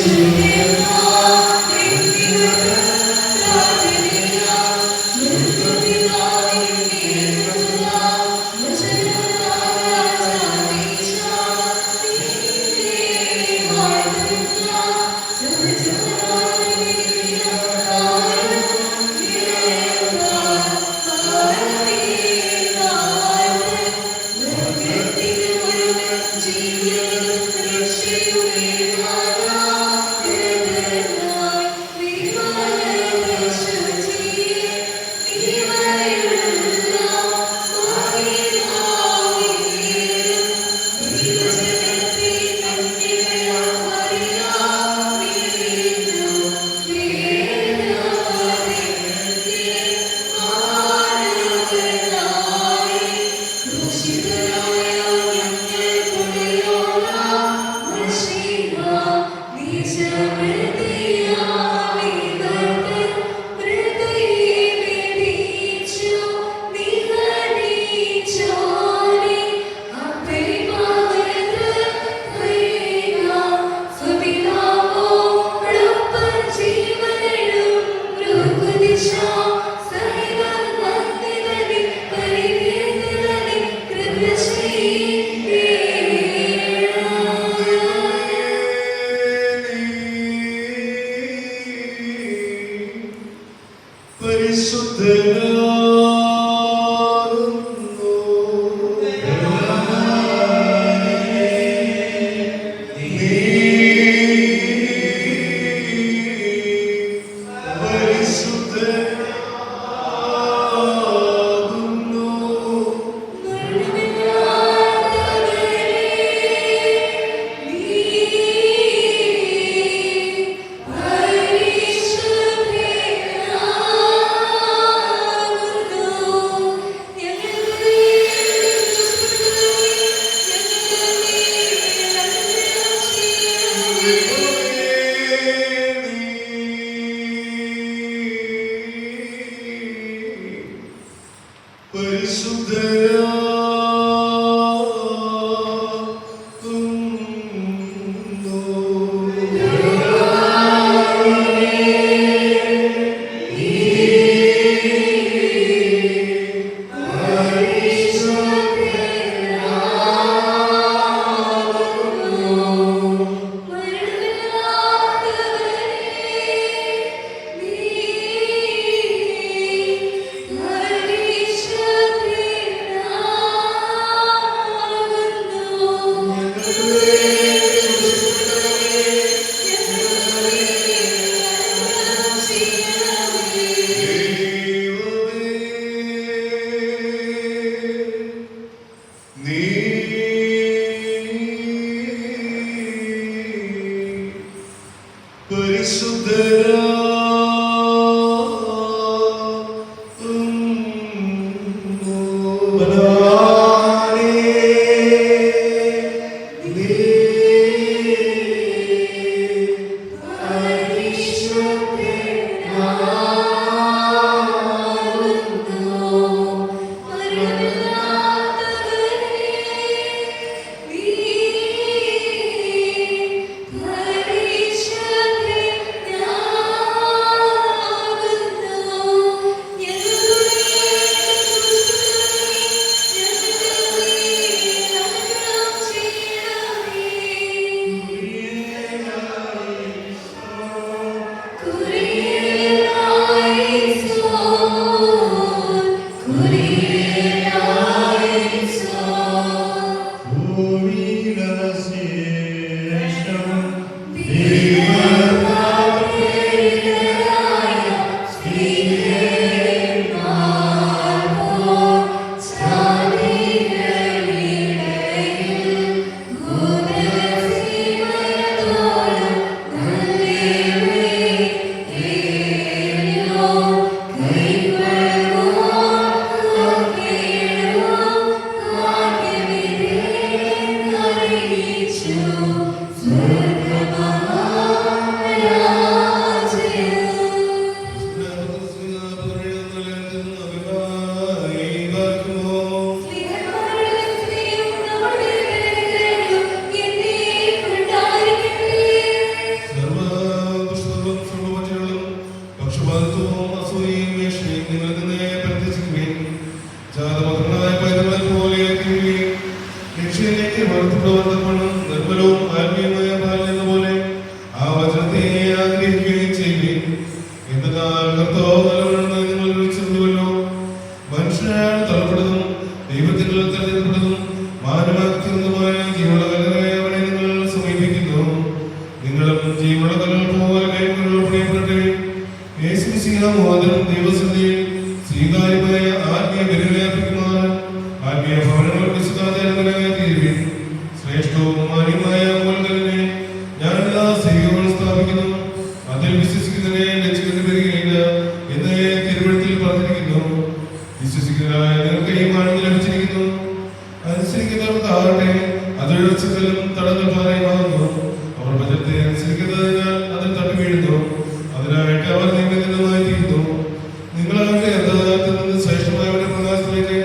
Swarga നിങ്ങളും ജീവനുള്ള കല്ലുകൾ പോലെ കൈകൊള്ളുകൾ പ്രിയപ്പെട്ടെ ദൈവസന്നിധിയിൽ സ്വീകാര്യമായ ആത്മീയ ബലികളർപ്പിക്കുവാൻ ആത്മീയ ഭവനങ്ങൾ വിശുദ്ധാചാരങ്ങളായി തീരുവിൻ. ശ്രേഷ്ഠവും മാന്യമായ മൂലകലിനെ ഞാൻ എല്ലാ സ്ത്രീകളും സ്ഥാപിക്കുന്നു. അതിൽ വിശ്വസിക്കുന്നതിനെ ലക്ഷ്യത്തിന് വരികയില്ല എന്ന് തിരുവഴുത്തിൽ പറഞ്ഞിരിക്കുന്നു. വിശ്വസിക്കുന്നതായ നിങ്ങൾക്ക് ഈ മാനം ലഭിച്ചിരിക്കുന്നു. അനുസരിക്കുന്നവർക്ക് ആകട്ടെ അതൊഴിവെച്ചതിലും തടങ്ങൾ ഭാരമാകുന്നു. അവർ വചനത്തെ അനുസരിക്കുന്നതിനാൽ അതിൽ തട്ടി വീഴുന്നു. അതിനായിട്ട് അവർ നിയമിതമായി തീരുന്നു. നിങ്ങളാകട്ടെ അന്ധകാരത്തിൽ നിന്ന് ശ്രേഷ്ഠമായവരുടെ പ്രകാശത്തിലേക്ക്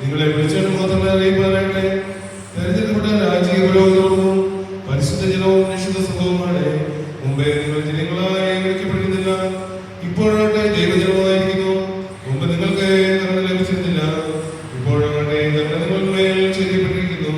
നിങ്ങളെ വിളിച്ചിട്ട് മാത്രമേ അറിയിപ്പാനാകട്ടെ. തെരഞ്ഞെടുക്കപ്പെട്ട രാജകീയ പുരോഗതിയോടും പരിശുദ്ധ ജനവും നിശ്ചിത സംഭവമാണ്. മുമ്പേ നിങ്ങൾ ജനങ്ങളായി വിളിക്കപ്പെടുന്നില്ല, ഇപ്പോഴാകട്ടെ ദൈവജനമായിരിക്കുന്നു. മുമ്പ് നിങ്ങൾക്ക് കരുണ ലഭിച്ചിരുന്നില്ല, ഇപ്പോഴാകട്ടെ കരുണ നിങ്ങൾക്ക് മേൽ ചെയ്യപ്പെട്ടിരിക്കുന്നു.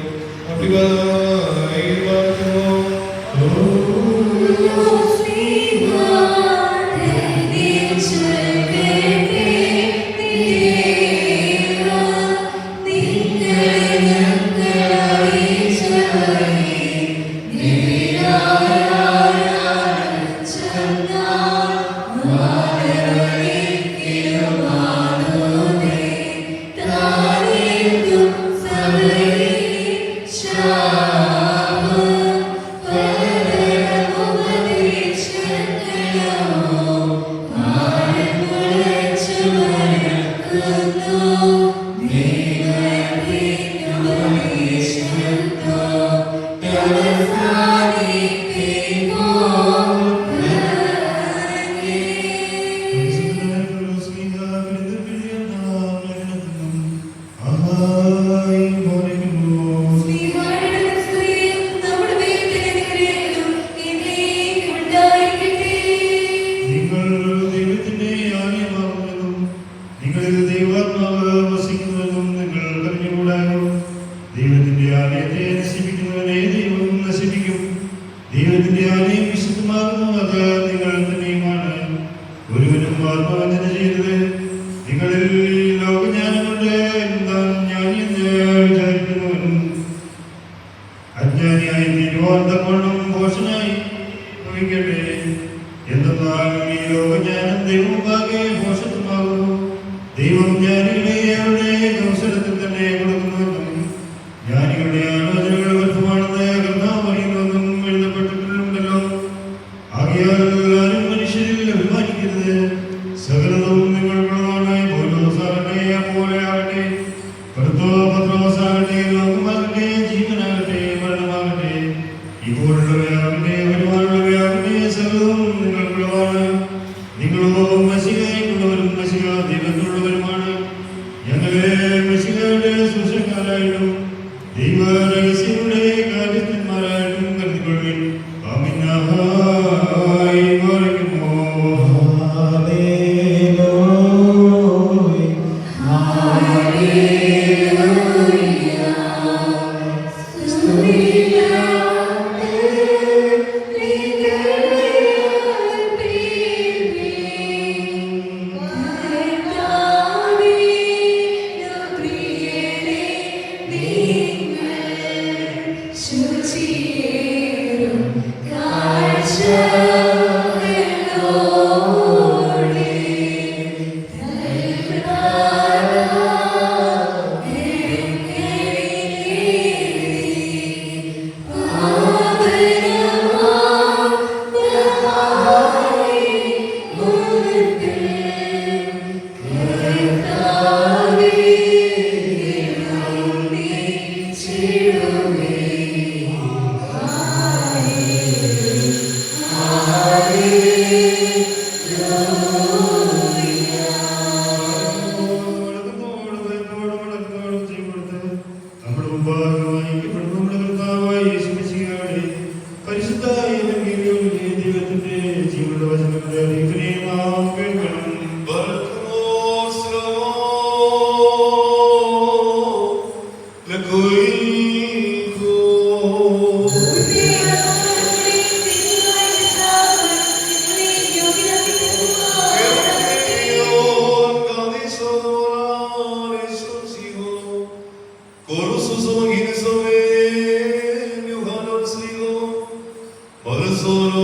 solo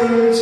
അങ്ങ് വിളിച്ചാൽ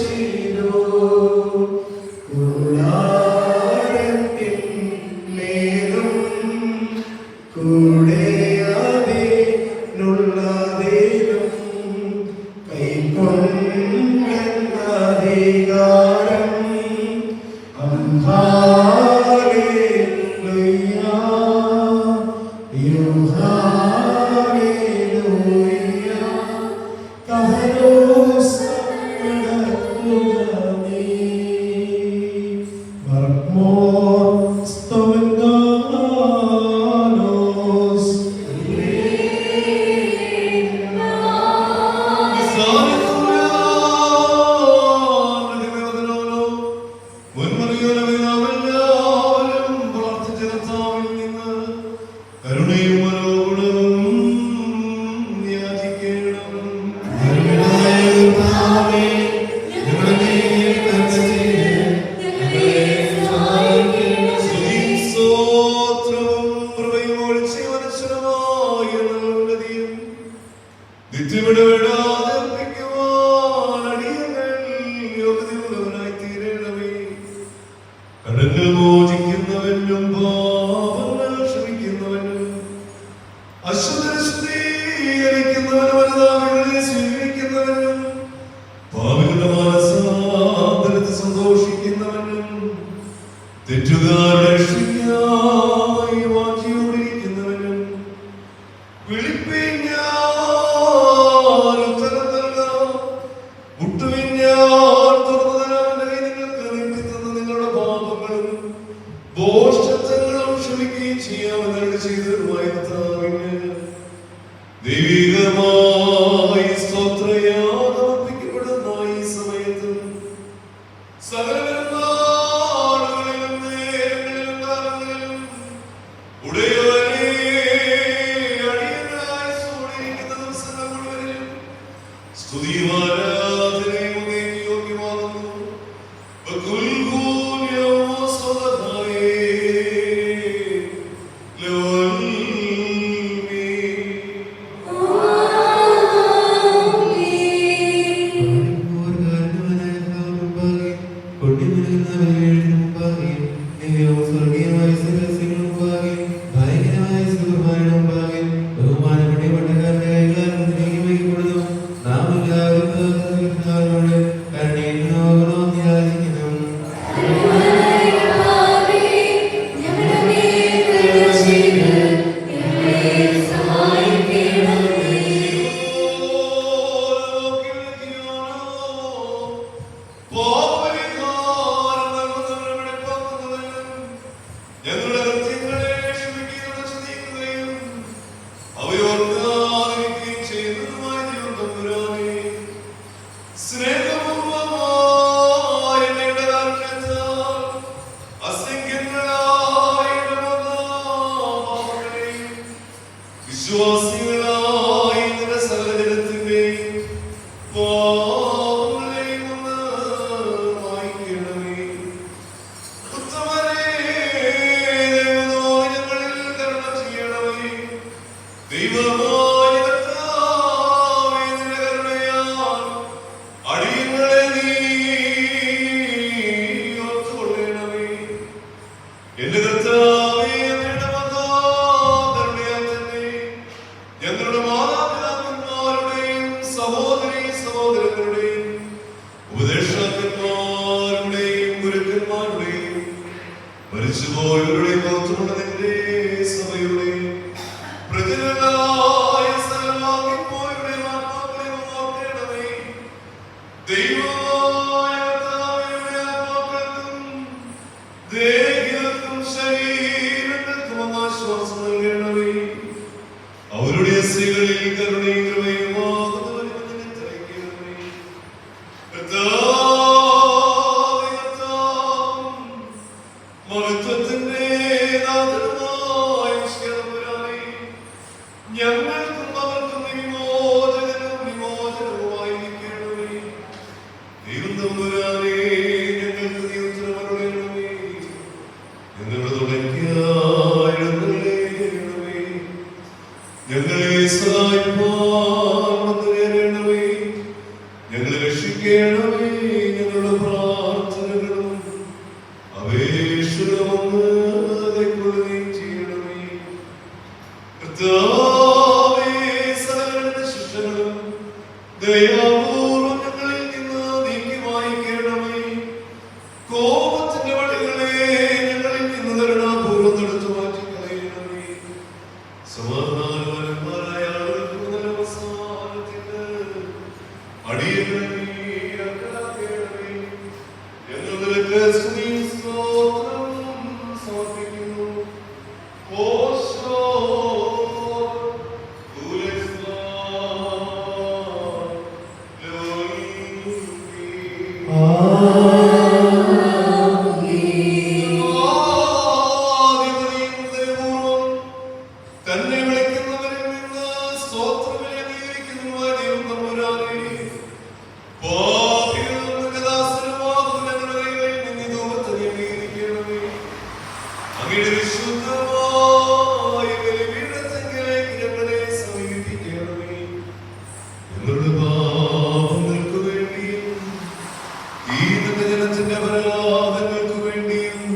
ഈ ജനത്തിന്റെ പരലോകങ്ങൾക്ക് വേണ്ടിയും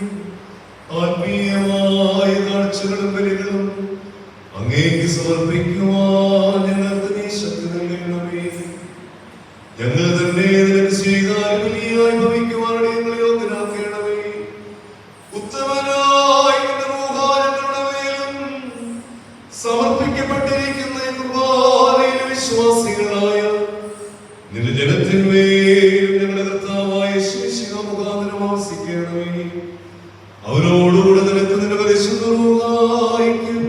ആത്മീയ ആത്മീയമായ കാഴ്ചകളും ബലികളും അങ്ങേക്ക് സമർപ്പിക്കുവാൻ ഞങ്ങൾക്ക് നീ ശക്തി നൽകണമേ. ഞങ്ങൾ തന്നെ നിനക്ക് സ്വീകാര്യബലിയായി ഭവിക്കുവാൻ ഞങ്ങളെ യോഗ്യരാക്കണമേ. ഉത്തമനായ നിന്റെ റൂഹ് ഞങ്ങളുടെ മേലും സമർപ്പിക്കപ്പെട്ടിരിക്കുന്ന കുർബാനയിലെ വിശ്വാസികളായ നിന്റെ ജനത്തിന്മേലും ഞങ്ങളുടെ കർത്താവായ യേശുമിശിഹാ മുഖാന്തരം ആവസിക്കണമേ. അവരോടുകൂടെ നിനക്ക് നിന്റെ പരിശുദ്ധ റൂഹായിക്കും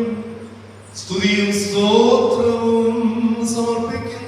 സ്തുതിയും സ്തോത്രവും സമർപ്പിക്കുന്നു.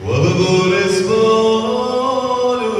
What a glorious ball.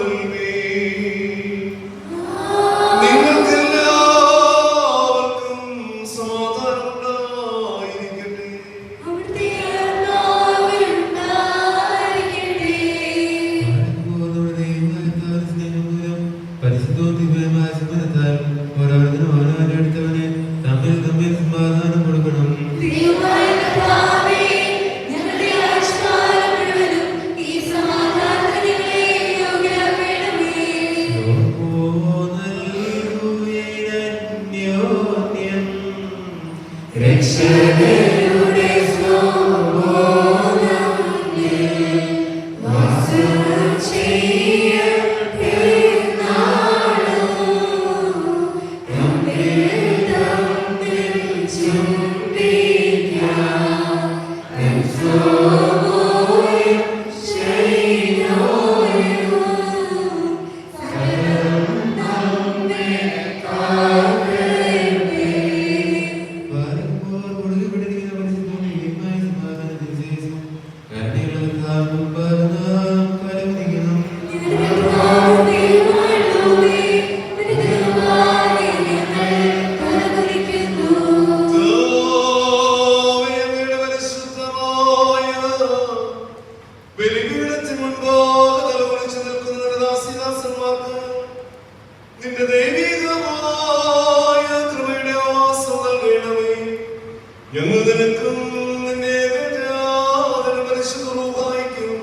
നിനക്കും നിന്റെ ഏകജാതനും പരിശുദ്ധ റൂഹായിക്കും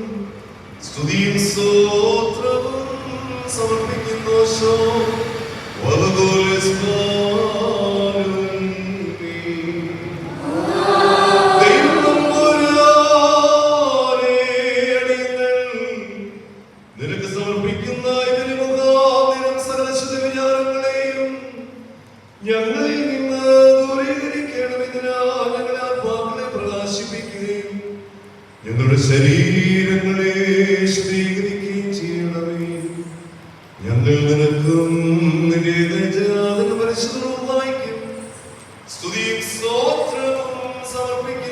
സ്തുതിയും സ്തോത്രവും സമർപ്പിക്കുന്നു. നിനക്ക് സമർപ്പിക്കുന്ന ഇതിന് മുഖാന്തരം സകല ശുദ്ധവിചാരങ്ങളെയും ഞങ്ങളിൽ നിന്ന് ദൂരീകരിക്കണമെന്നതിനാൽ ഞങ്ങളെ ആത്മാക്കളെ പ്രകാശിപ്പിക്കുകയും ഞങ്ങളുടെ ശരീരങ്ങളെ ശുദ്ധീകരിക്കുകയും ചെയ്യണമേ. ഞങ്ങൾ നിനക്കും നിന്റെ ഏകജാതനും പരിശുദ്ധ റൂഹായിക്കും സ്തുതിയും സ്തോത്രവും സമർപ്പിക്കുന്നു.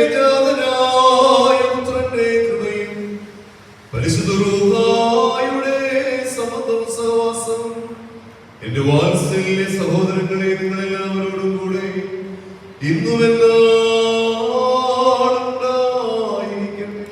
ഏകജാതനായ പുത്രന്റെ കൃപയും പരിശുദ്ധ റൂഹായുടെ സമത്വം സഹവാസവും എന്റെ വാത്സല്യ സഹോദരങ്ങളെ നിങ്ങളെല്ലാവരോടും കൂടെ ഇന്നുമെല്ലാം ഉണ്ടായിരിക്കട്ടെ.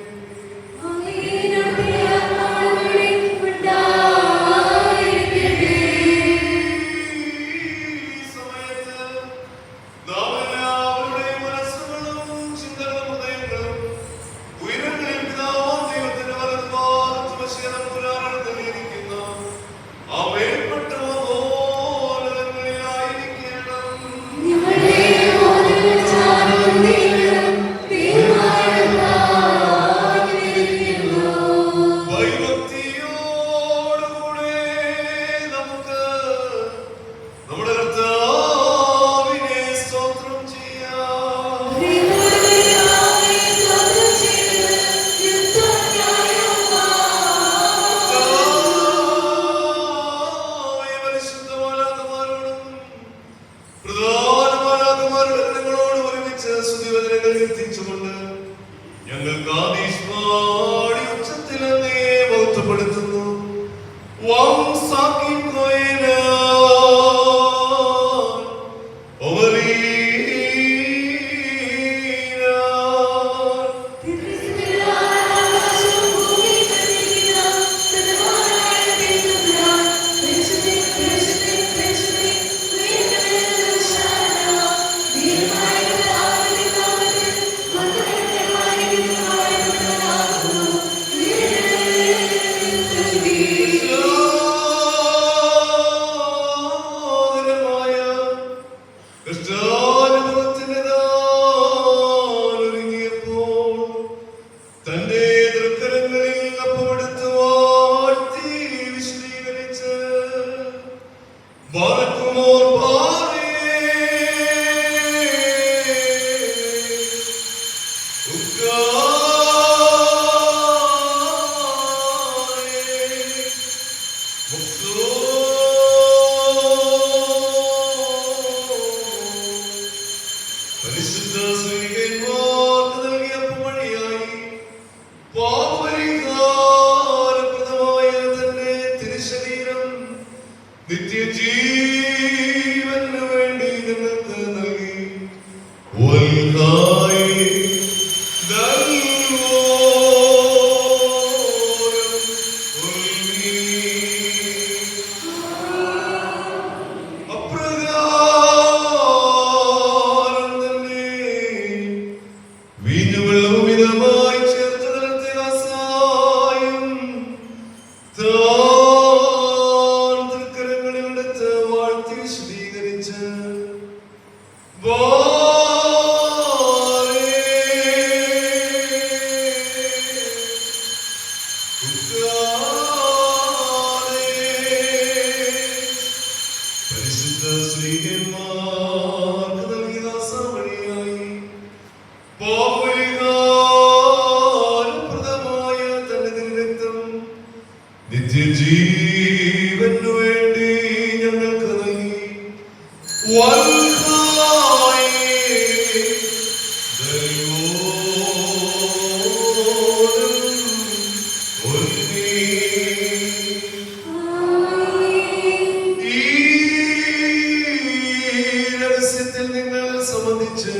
ഞങ്ങൾ കാദീശ്വാടി ഉച്ചത്തിൽ അങ്ങേ ബോധപ്പെടുത്തുന്നു. നിത്യജീവന് വേണ്ടി നിങ്ങൾക്ക് നൽകി God. സംബന്ധിച്ച്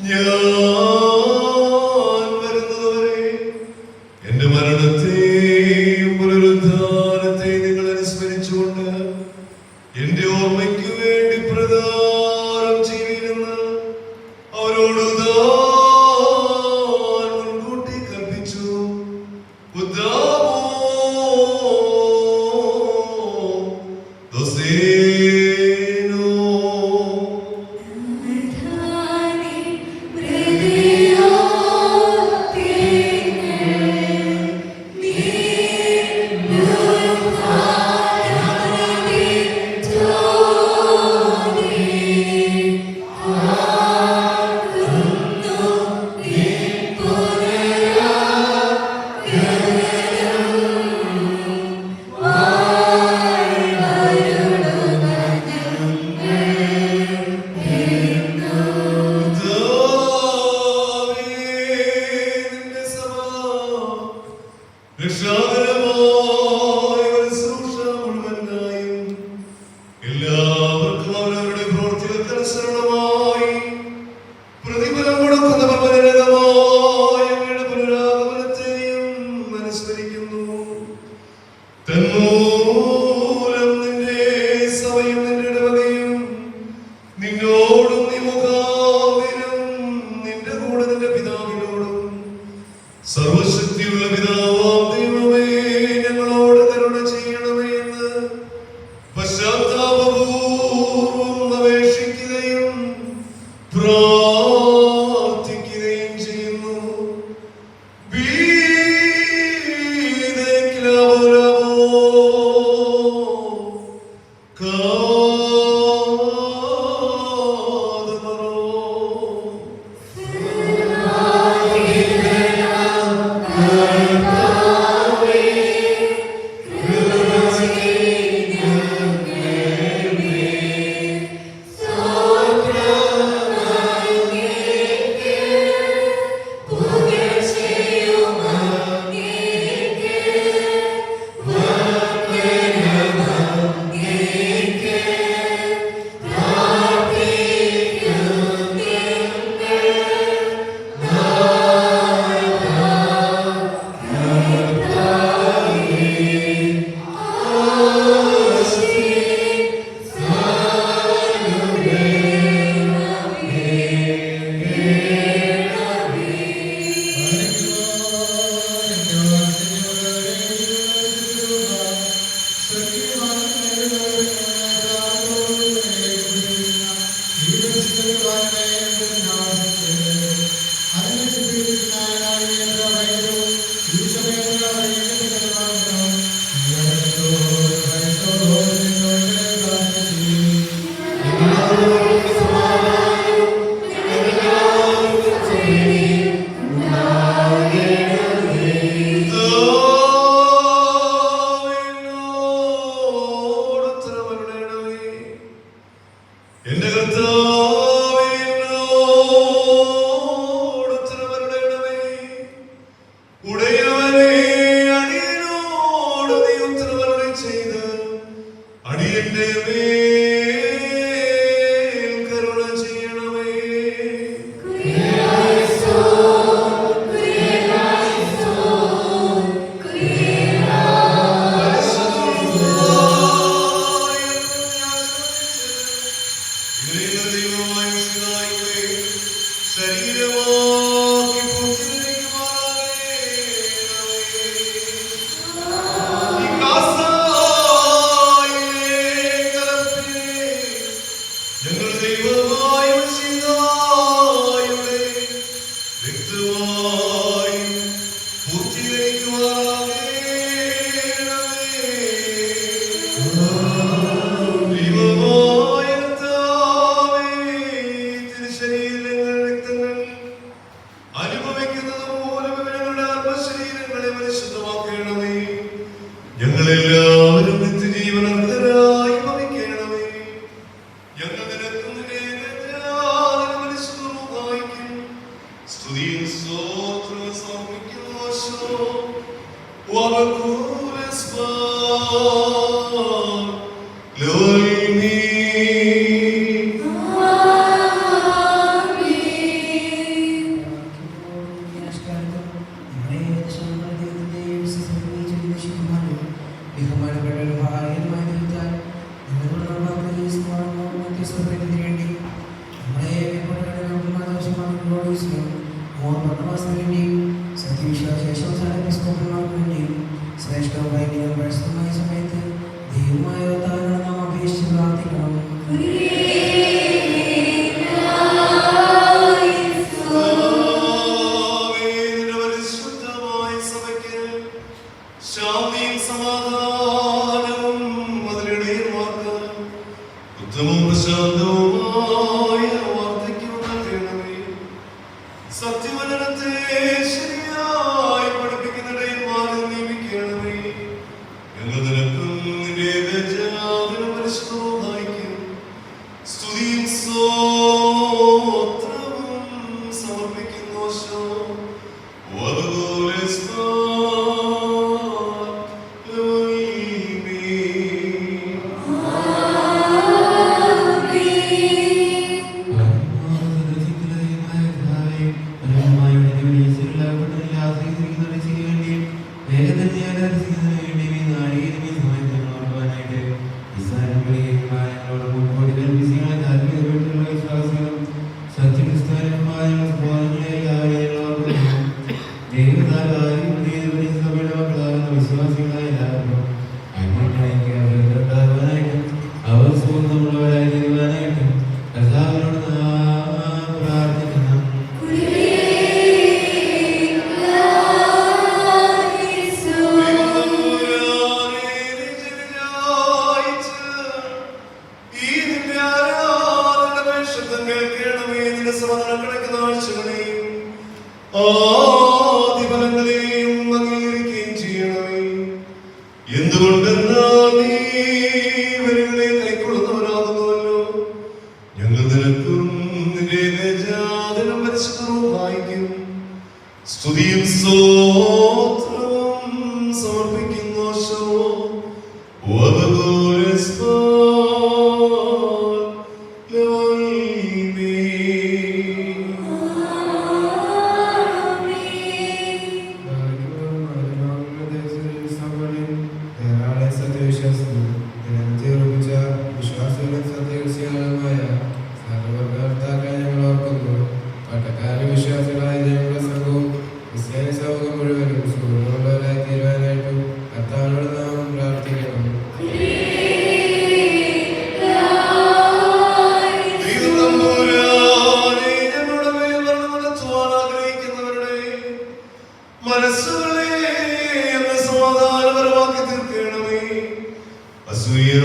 ഞാൻ വരുന്നതുവരെ എന്റെ മരണത്തെയും പുനരുദ്ധാനത്തെയും നിങ്ങൾ അനുസ്മരിച്ചുകൊണ്ട് എന്റെ ഓർമ്മയ്ക്ക് വേണ്ടി പ്രദാനം ചെയ്യുമെന്ന് അവരോട് മുൻകൂട്ടി കൽപ്പിച്ചു. എല്ലാവർക്കും അവരവരുടെ പ്രവൃത്തികൾക്കനുസരണമായി പ്രതിഫലം കൊടുക്കുന്ന പരമരഹമായ പുനരാഗമനത്തെയും അനുസ്മരിക്കുന്നു. തന്മൂലം നിന്റെ സഭയും നിന്റെ ഇടവകയും നിന്നോടും നീ മുഖാന്തരം നിന്റെ കൂടെ നിന്റെ പിതാവിനോടും സർവശക്തിയുള്ള പിതാവാം ദൈവമേ ഞങ്ങളോട് കരുണ ചെയ്യണമേ എന്ന് പശ്ചാത്താപപൂർവം അപേക്ഷിക്കുകയും പ്രാർത്ഥിക്കുകയും ചെയ്യുന്നു. എന്റെ കർത്താവേ എന്നോട് ഉത്തരമരുളണമേ. ഉടയവനേ അടിയനോട് നീ ഉത്തരമരുളി ചെയ്ത് അടിയന്റെ മേൽ കരുണ ചെയ്യണമേ. ഞങ്ങളെല്ലാവരും നിത്യജീവനർഹരായി ഭവിക്കണമേ. ഞങ്ങൾ നിനക്കും സ്തുതിയും സ്തോത്രവും സമർപ്പിക്കുന്നു. ശാന്തിയും സമാധാനവും അതിനിടയമാക്കാൻ ഉത്തമവും പ്രശാന്തവുമായ വാർദ്ധക്യം നൽകണമേ. സത്യവചനത്തെ ശരിയായി പഠിപ്പിക്കുന്നിടയന്മാരെ നിയമിക്കണമേ. ഞങ്ങൾ നിനക്കും നിന്റെ ഏകജാതനും പരിശുദ്ധവുമായിരിക്കും സ്തുതിയും സ്തോത്രവും സമർപ്പിക്കുന്നു. ആദിഫലങ്ങളെയും അംഗീകരിക്കുകയും ചെയ്യണമേ. എന്തുകൊണ്ടെന്നാൽ നീ ഇവരെ കൈക്കൊള്ളുന്നവനാകുന്നുവല്ലോ. ഞങ്ങൾ നിനക്കും നിന്റെ ഏകജാതനും പരിശുദ്ധവുമായിരിക്കും സ്തുതിയും സ്തോത്രവും സമർപ്പിക്കുന്നു.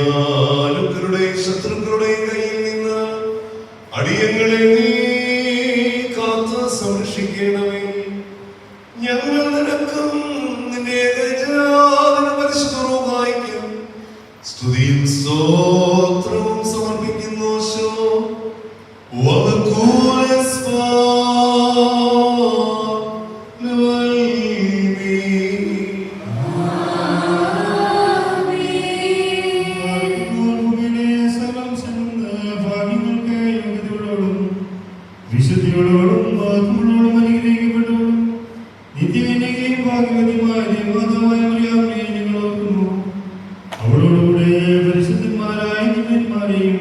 അസൂയാലുക്കളുടെയും ശത്രുക്കളുടെയും കയ്യിൽ നിന്ന് അടിയങ്ങളെ നീ കാത്ത് സംരക്ഷിക്കണമേ. ഞങ്ങൾ നിനക്കും നിന്റെ ഏകജാതനും പരിശുദ്ധവുമായിരിക്കും സ്തുതിയും സ്തോത്രവും സമർപ്പിക്കുന്നു. വിശുദ്ധിയോടും ആത്മാവോടും അനുഗ്രഹിക്കപ്പെട്ടവളും നിത്യകന്യകയും ഭാഗ്യവതിയുമായ ദേവമാതാവായ മറിയാമിനെ ഞങ്ങൾ ഓർക്കുന്നു. അവളോടുകൂടെ പരിശുദ്ധന്മാരായ ദിവ്യന്മാരെയും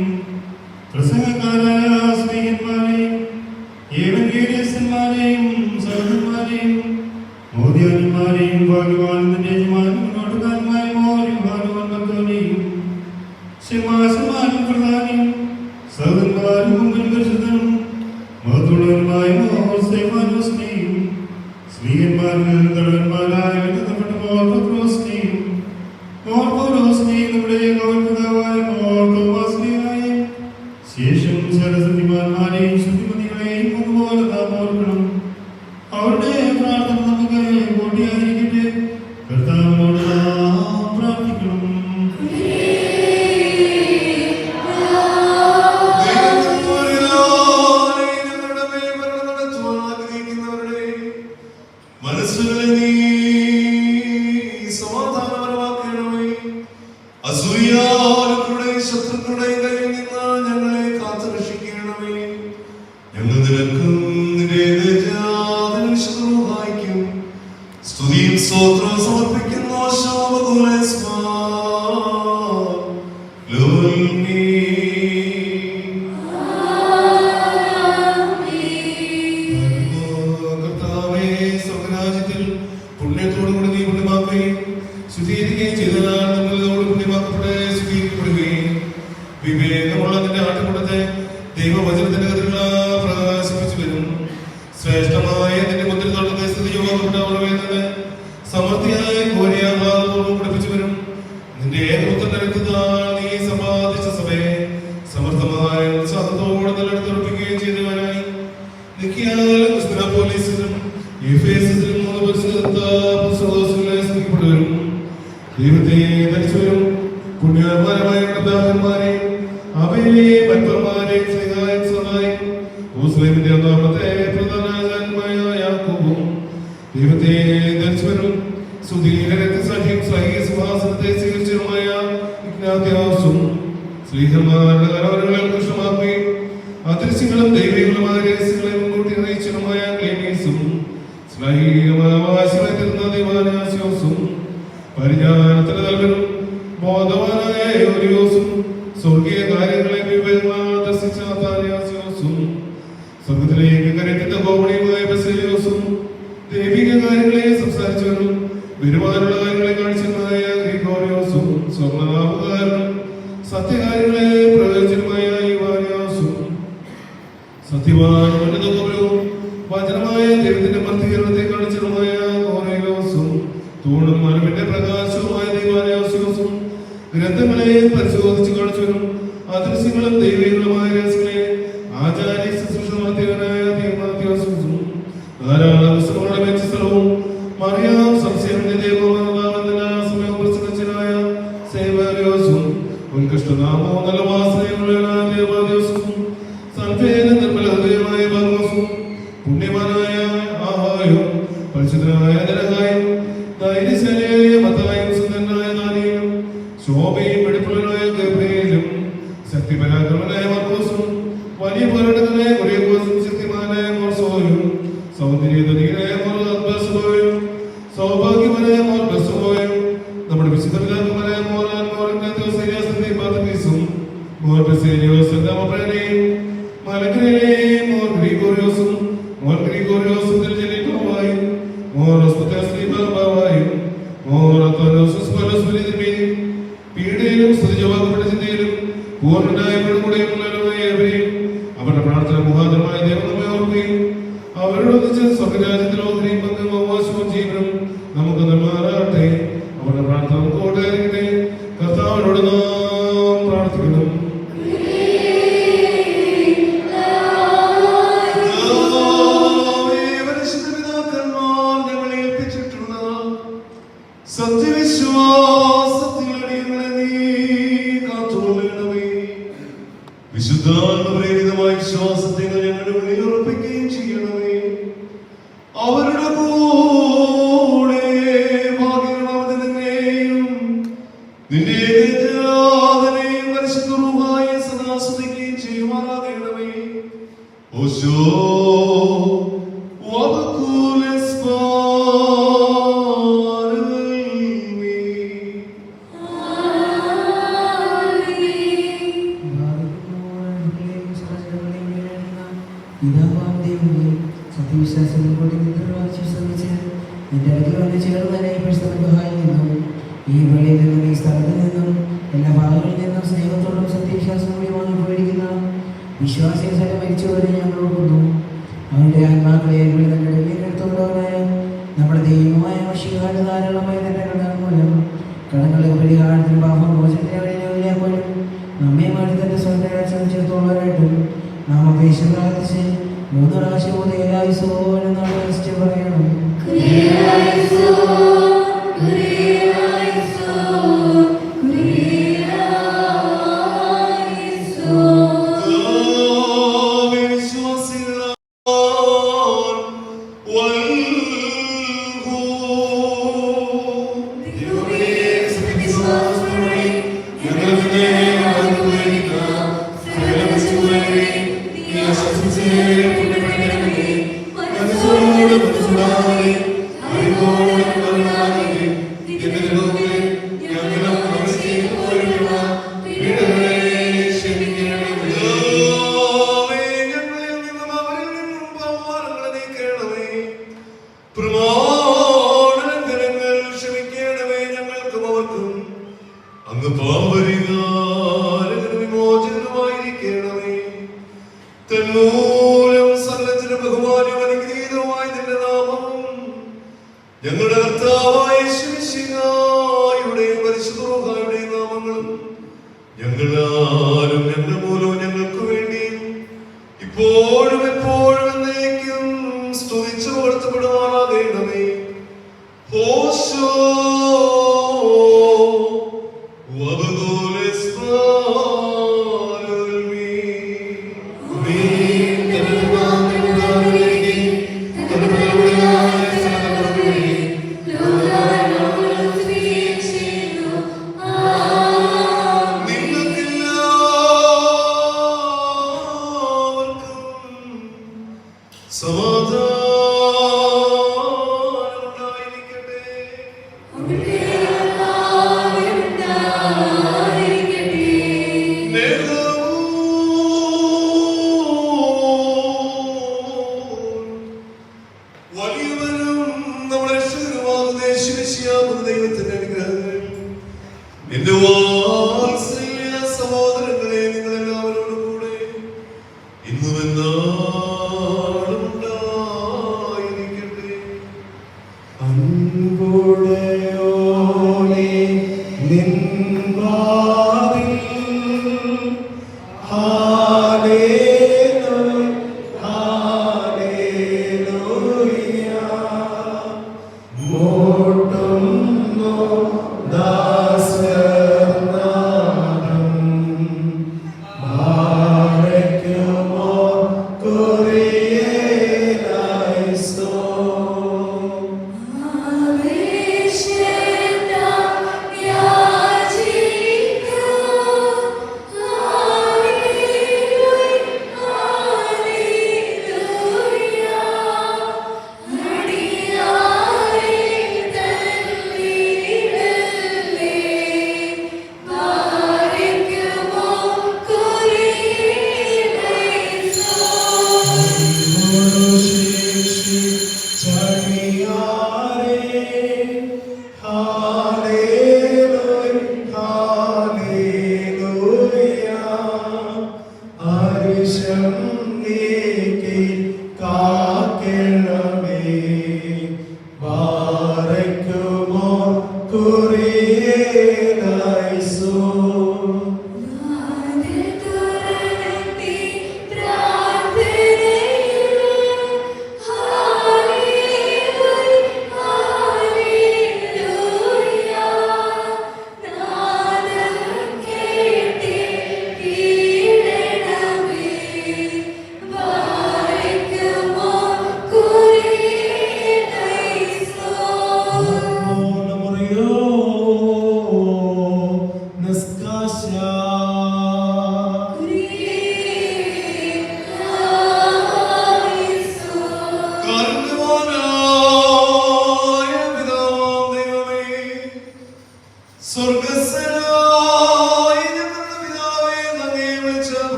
പ്രസംഗക്കാരായ സ്നേഹിതന്മാരെയും ഏവൻഗേലിയസ്തന്മാരെയും സഹോദരന്മാരെയും മോദ്യാന്മാരെയും ഭാഗ്യവാനത്തിന്റെ യജമാനും നോട്ടുകാരനുമായ ഭാഗ്യവാന്മാരെയും ശമാസന്മാരും പ്രധാനിയും സഹോദരന്മാരും മുമ്പിൽ പരിശുദ്ധനും മഹത്തുള്ളവരുമായ സ്തേഫാനോസിനെയും സ്ത്രീയന്മാരിൽ തടവന്മാരായ എഴുതപ്പെട്ട പത്രോസിനെയും നമ്മുടെ കവൽപിതാവായ തോമാസിനെയും ശേഷം സരസ്വതിമാന്മാരെയും ശുദ്ധിമതികളെയും അതുപോലെ നാം ഓർക്കണം. അവരുടെ പ്രാർത്ഥന നമുക്ക് കൂട്ടിയായിരിക്കട്ടെ. കർത്താവിനോട് നാം പ്രാർത്ഥിക്കണം. മനസ്സുകളെ നീ സമാധാനപരമാക്കണമേ. അസൂയാലുക്കളുടെയും ശത്രുക്കളുടെയും കയ്യിൽ നിന്ന് ഞങ്ങളെ കാത്തു രക്ഷിക്കണമേ. ഞങ്ങൾ നിനക്കും നിന്റെ ഏകജാതനും വിശുദ്ധവുമായിരിക്കും സ്തുതിയും സ്തോത്രവും സമർപ്പിക്കുന്നു. കർത്താവേ, വചനത്തിന്റെ കഥകളാൽ പ്രകാശിപ്പിച്ചു വരും. ശ്രേഷ്ഠമായ നിന്റെ മുദ്രത്തോട്ടത്തെ സ്ഥിതിയോഗ്യപ്പെട്ടവരുടെ സമൃദ്ധിയായി കോരിയാഹ്ലാദത്തോടും പഠിപ്പിച്ചു വരും. നിന്റെ ഏകപുത്രന്റെ രക്തത്താൽ നീ സമ്പാദിച്ച സഭയെ സമർത്ഥമായ ഉത്സാഹത്തോടെ നിലനിർത്തുറപ്പിക്കുകയും ചെയ്തവനായി നിക്കിയാലും ക്രിസ്തുപോലീസിലും എഫേസസിലും 3 പരിശുദ്ധ പുസ്തകങ്ങളെ സ്തുതിക്കപ്പെടുവരും. ദൈവത്തെ ധരിച്ചവരും പുണ്യവാന്മാരായ പിതാക്കന്മാരെ അവയിലെ ഭക്തന്മാരെ സഹായിച്ചതായും മുസ്ലിമിന്റെ ഒന്നാമത്തെ പ്രധാനമായ യാക്കോബും ദൈവത്തെ ധരിച്ചവരും സുധീര രക്തസാക്ഷിയും സ്ലൈഹിക സിംഹാസനത്തെ സ്വീകരിച്ചവരുമായ ഇഗ്നാത്യാസും സ്ലീഹന്മാരുടെ കരവരകളെ കൃഷ്ണമാക്കുകയും അദൃശ്യങ്ങളും ദൈവികങ്ങളുമായ രഹസ്യങ്ങളെ മുൻകൂട്ടി അറിയിച്ചതുമായ ക്ലീനീസും സ്ലൈഹികമായ ദൈവാനാസ്യോസും പരിജ്ഞാനത്തിന്റെ നൽകനും ബോധവാനായ യോരിയോസും സ്വർഗീയ കാര്യങ്ങളെ വിവേകമായി ദർശിച്ച താനിയാസ്യോസും സ്വർഗത്തിലേക്ക് കരറ്റുന്ന ഗോപണിയുമായ ബസേലിയോസും ദൈവിക കാര്യങ്ങളെ സംസാരിച്ചവരും വരുവാനുള്ള കാര്യങ്ങളെ കാണിച്ചതായ ഗ്രിഗോറിയോസും സ്വർണ്ണനാമകാരനും സത്യകാര്യങ്ങളെ പ്രവചനമായ യുവാനിയാസും സത്യവാനും വചനമായ ദൈവത്തിന്റെ മർത്തീകരണത്തെ കാണിച്ചതുമായ ഓറേലോസും തൂണും മനുവിന്റെ പ്രകാശവുമായ ദൈവാനിയാസും ഗ്രന്ഥങ്ങളെ പരിശോധിച്ച് കാണിച്ചവരും അദൃശ്യങ്ങളും ദൈവികങ്ങളുമായ രഹസ്യങ്ങളെ ആചാര്യ ശുശ്രൂഷ നടത്തിയവനായ തീർമാത്യാസും ധാരാളം പുസ്തകങ്ങളുടെ വെച്ച സ്ഥലവും മറിയാം സംശയത്തിന്റെ സമയം പ്രസംഗിച്ചനായ സേവാരിയോസും ഉത്കൃഷ്ടനാമവും നല്ല വാസനയുള്ളവനായ ദേവാദിയോസും സൽഫേന നിർമ്മല ഹൃദയമായ ഭാഗവസും പുണ്യവാനായ ആഹായും പരിശുദ്ധനായ ദരഹായും ധൈര്യശാലിയായ മത്തായും സുന്ദരനായ ദാനിയും ശോഭയും വെടിപ്പുള്ളനായ ഗബ്രിയേലും ശക്തിപരാക്രമനായ മർക്കോസും വലിയ പോരാട്ടത്തിനായ കുര്യാക്കോസും ശക്തിമാനായ മോർസോയും സൗന്ദര്യധനികനായ മോർബസോയും സൗഭാഗ്യവനായ മോർബസോയും നമ്മുടെ വിശുദ്ധ പിതാക്കന്മാരായ മോറാൻ മോറിനാഥോസേരിയാസിന്റെ പാതപീസും മോർബസേരിയോസും ദമപ്രേനയും മലഗ്രയിലെയും മോർ ഗ്രിഗോറിയോസും ജലീബാവായും മോർ സ്ലിബാവായും മോർ അത്തോനോസുസ് പലോസ്ബലിതിമേയും പീഡയിലും സ്തുതിജവാക്കപ്പെട്ട ചിന്തയിലും പൂർണ്ണനായ കൂടെയുള്ളവരെയും അവരുടെ പ്രാർത്ഥന മുഖാന്തരമായ ദൈവം നമ്മെ ഓർക്കുകയും അവരോടൊന്നിച്ച് സ്വർഗരാജ്യത്തിൽ ഓഹരിയും പങ്കും അവകാശവും ജീവനും നമുക്ക് നൽകാറാകട്ടെ. അവരുടെ പ്രാർത്ഥന നമുക്ക് ഓടായിരിക്കട്ടെ. കർത്താവിനോട് നാം പ്രാർത്ഥിക്കണം. വിശുദ്ധാത്മപ്രേരിതമായ വിശ്വാസത്തെ ഞങ്ങളുടെ ഉള്ളിൽ ഉറപ്പിക്കുകയും ചെയ്യണമേ. അവരുടെ കൂടെ ഭാഗ്യമാവതിനെയും നിന്റെ ഏകജാതനെയും പരിശുദ്ധ റൂഹായെ സദാ സ്തുതിക്കുകയും ചെയ്യുമാറാകണമേ. ഓശോ ഈ വഴിയിൽ നിന്നും ഈ സ്ഥലത്ത് നിന്നും എല്ലാ ഭാഗങ്ങളിൽ നിന്നും സ്നേഹത്തോടും സത്യവിശ്വാസത്തോടെയും പേടിക്കുന്ന വിശ്വാസികളെ മരിച്ചവരെ ഞങ്ങൾ ഓർക്കുന്നു. അവരുടെ ആത്മാക്കളെ എടുത്തുകൊണ്ടവനായ നമ്മുടെ ദൈവമായ മഷിഹാട് ധാരാളമായി തന്നെ കടങ്ങൾ മൂലം കടങ്ങളുടെ പരിഹാരത്തിന് പാപമോചനത്തിന് വഴിയിലെ പോലും നമ്മെ മാറ്റി തന്റെ സ്വന്തം രാജ്യം ചേർത്തുള്ളവരായിട്ടും നാം അപേക്ഷ പ്രാർത്ഥിച്ച് 3 പ്രാവശ്യം എന്നാണ് രസിച്ച് പറയണം. അങ്ങ് പാപരിഹാരത്തിന് വിമോചനമായിരിക്കണമേ. തന്മൂലം സകലത്തിനും ബഹുമാനവും അനുഗ്രഹീതവുമായ നിന്റെ നാമം ഞങ്ങളുടെ കർത്താവായ യേശുമിശിഹായുടെയും പരിശുദ്ധ റൂഹായുടെയും നാമങ്ങളും ഞങ്ങളാലും ഞങ്ങൾ മൂലവും ഞങ്ങൾക്ക് വേണ്ടിയും ഇപ്പോഴും എപ്പോഴും എന്നേക്കും സ്തുതിച്ചു പുകഴ്ത്തപ്പെടുമാറാകണമേ. ഹോശോ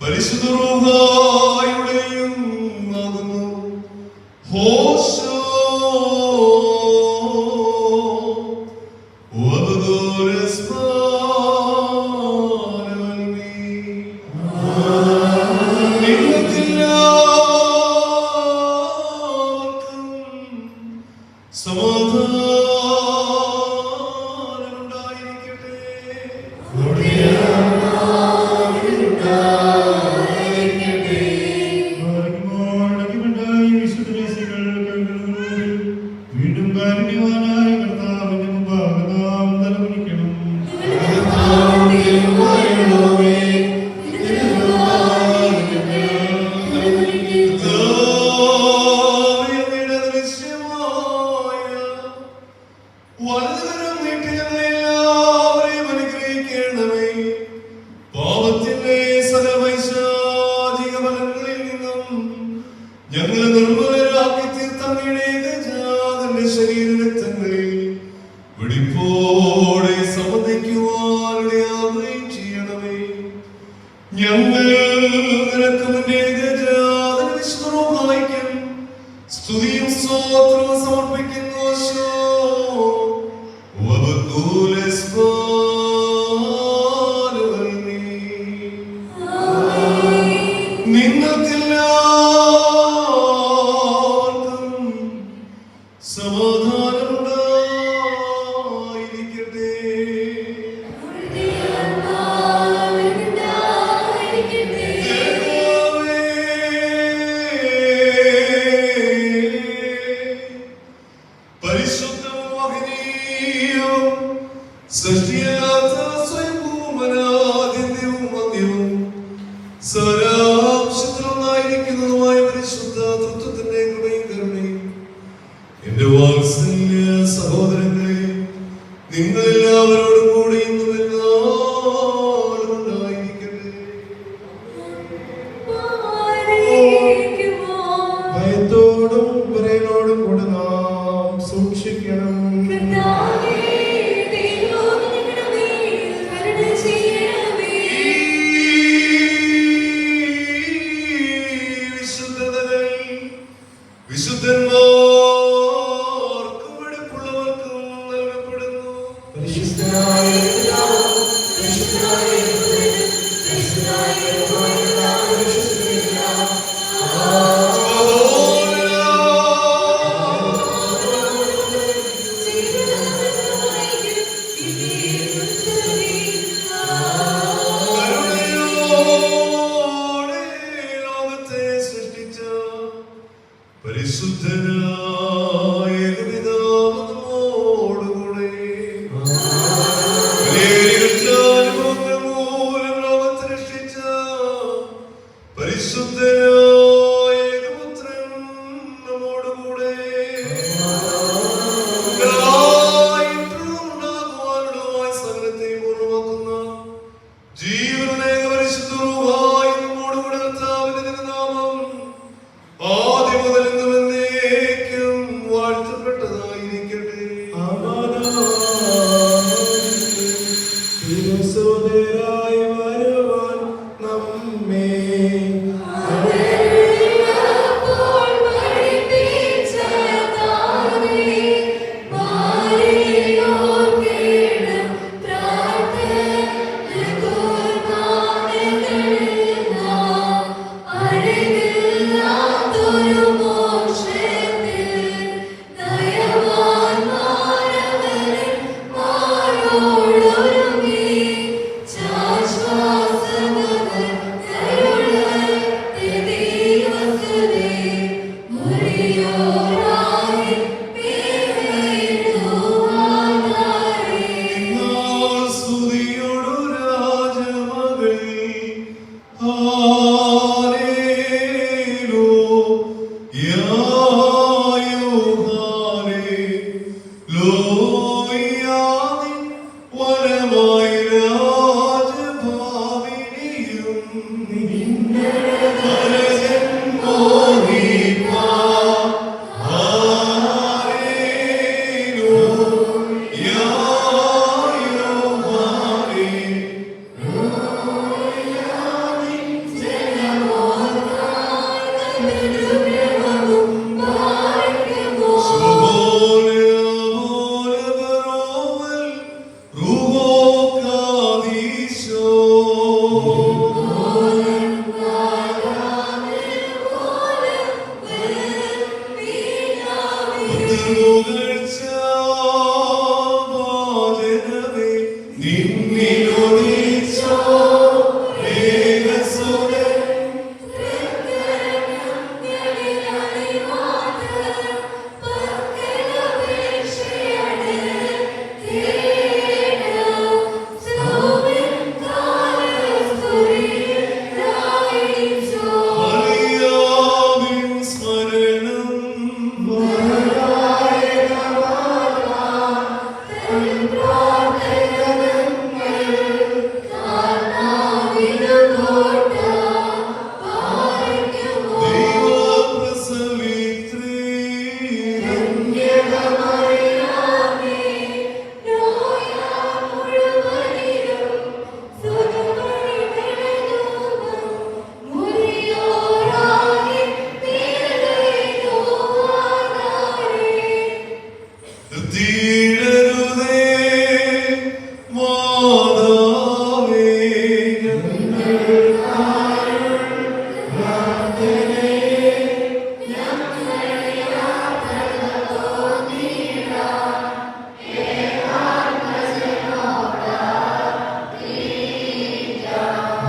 പരിശുദ്ധ സമാധാനമുണ്ടായിരിക്കട്ടെ. വീണ്ടും കാരുണ്യവാനായ കർത്താവിന്റെ മുമ്പാകെ നാം തലകുനിക്കണം. അങ്ങയുടെ ദൃശ്യമായ വലതുകരം നീട്ടി ഞങ്ങളെല്ലാവരെയും അനുഗ്രഹിക്കണമേ. പാപത്തിന്റെ സകല പൈശാചിക ഫലങ്ങളിൽ നിന്നും ഞങ്ങളെ നിർമ്മലരാക്കി തീർത്ത അങ്ങയുടെ ഏകജാതന്റെ ശരീരരക്തങ്ങളിൽ വെടിപ്പോടെ സംബന്ധിക്കുവാനുള്ള ആഗ്രഹം ചെയ്യണമേ. ഞങ്ങൾ നിനക്ക് നിന്റെ ഏകജാതന്റെ വിശുദ്ധരൂപമായിരിക്കും സ്തുതിയും സ്തോത്രവും സമർപ്പിക്കുന്നു. നിങ്ങൾക്കെല്ലാവർക്കും സമാധാനമുണ്ടായിരിക്കട്ടെ. പരിശുദ്ധവും മഹനീയവും സൃഷ്ടിയാത്ത സ്വയംഭൂമനാദിത്യവും മധ്യവും സാരാംശത്തിലൊന്നായിരിക്കുന്നതുമായ പരിശുദ്ധ തത്വത്തിന്റെ കൃപയും കരുണയും എന്റെ വാത്സല്യ സഹോദരങ്ങളെ നിങ്ങളെല്ലാവരോടും കൂടി ഇന്നും എന്നാളും ഉണ്ടായിരിക്കട്ടെ. ഭയത്തോടും വിറയലോടും കൂടെ നാം സൂക്ഷിക്കണം. വിശുദ്ധന്മാർക്കും വെടിപ്പുള്ളവർക്കും നൽകപ്പെടുന്നു. പരിശുദ്ധനായ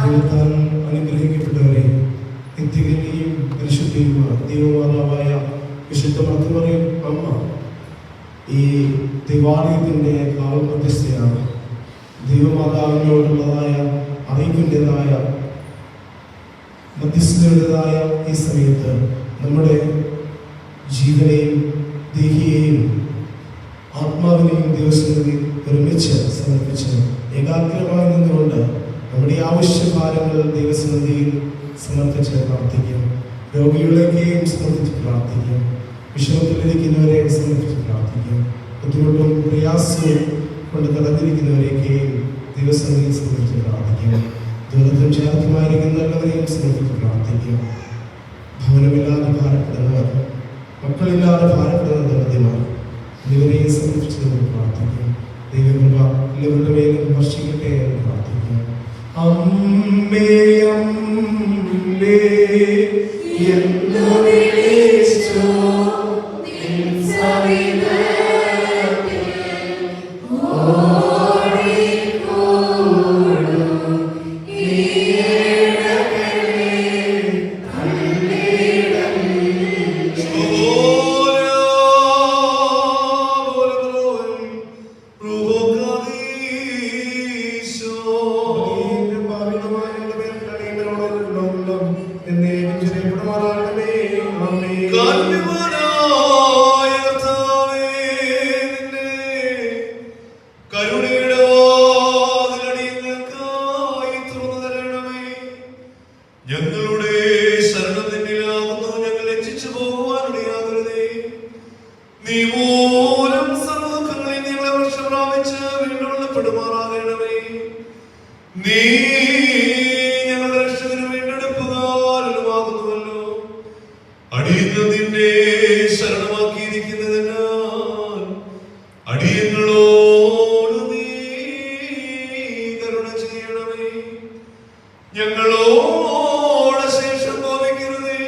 ദൈവത്താൽ അനുഗ്രഹിക്കപ്പെട്ടവരെ, നിത്യകന്യയും പരിശുദ്ധിയുമായ ദൈവമാതാവായ വിശുദ്ധ മർത്തമറിയം അമ്മ ഈ ദൈവാലയത്തിൻ്റെ കാവൽ മധ്യസ്ഥയാണ്. ദൈവമാതാവിനോടുള്ളതായ അറിവിൻ്റെതായ മധ്യസ്ഥതയുടേതായ ഈ സമയത്ത് നമ്മുടെ ജീവനെയും ദേഹിയെയും ആത്മാവിനെയും ദൈവസന്നിധിയിൽ ഒരുമിച്ച് സമർപ്പിച്ച് ഏകാഗ്രമായി നിന്നുകൊണ്ട് നമ്മുടെ ആവശ്യഭാരങ്ങൾ ദൈവസന്നിധിയിൽ സമർപ്പിച്ച് പ്രാർത്ഥിക്കും. രോഗികളെയൊക്കെയും സമർപ്പിച്ച് പ്രാർത്ഥിക്കും. വിഷമത്തിലിരിക്കുന്നവരെ സമർപ്പിച്ച് പ്രാർത്ഥിക്കും. ബുദ്ധിമുട്ടും പ്രയാസവും കൊണ്ട് കടന്നിരിക്കുന്നവരെയൊക്കെയും ദൈവസന്നിധിയിൽ സമർപ്പിച്ച് പ്രാർത്ഥിക്കും. ദൂരത്തും ചേർത്തുമായിരിക്കുന്നവരെയും സമർപ്പിച്ച് പ്രാർത്ഥിക്കും. ഭവനമില്ലാതെ ഭാരപ്പെടുന്നവർ, മക്കളില്ലാതെ ഭാരപ്പെടുന്ന ദമ്പതിമാർ എന്നിവരെയും സമർപ്പിച്ച് നമ്മൾ പ്രാർത്ഥിക്കും. ദൈവകൃപ എല്ലാവരുടെ മേലും വർഷിക്കട്ടെ എന്ന് പ്രാർത്ഥിക്കും. അമ്മേ അമ്മേ എന്ന് വിളിച്ചു നിൻ സവിധത്തിൽ ഓടിക്കൂടും ഈ ഇടങ്ങളിൽ ഞങ്ങളുടെ ശരണം നിന്നിലാകുന്നു. ഞങ്ങൾ രക്ഷിച്ചു പോകുവാനിടയാകരുതേ. നീ മൂലം സർവ്വദുഃഖങ്ങളിൽ ഞങ്ങളെ രക്ഷ പ്രാപിച്ച് വീണ്ടെടുക്കപ്പെടുമാറാകണമേ. നീ ഞങ്ങളുടെ രക്ഷകന് വീണ്ടെടുപ്പുകാരനുമാകുന്നുവല്ലോ. അടിയങ്ങൾ നിന്നെ ശരണമാക്കിയിരിക്കുന്നതിനാൽ അടിയങ്ങളോട് നീ കരുണ ചെയ്യണമേ. ഞങ്ങളോട് ശേഷം കോപിക്കരുതേ.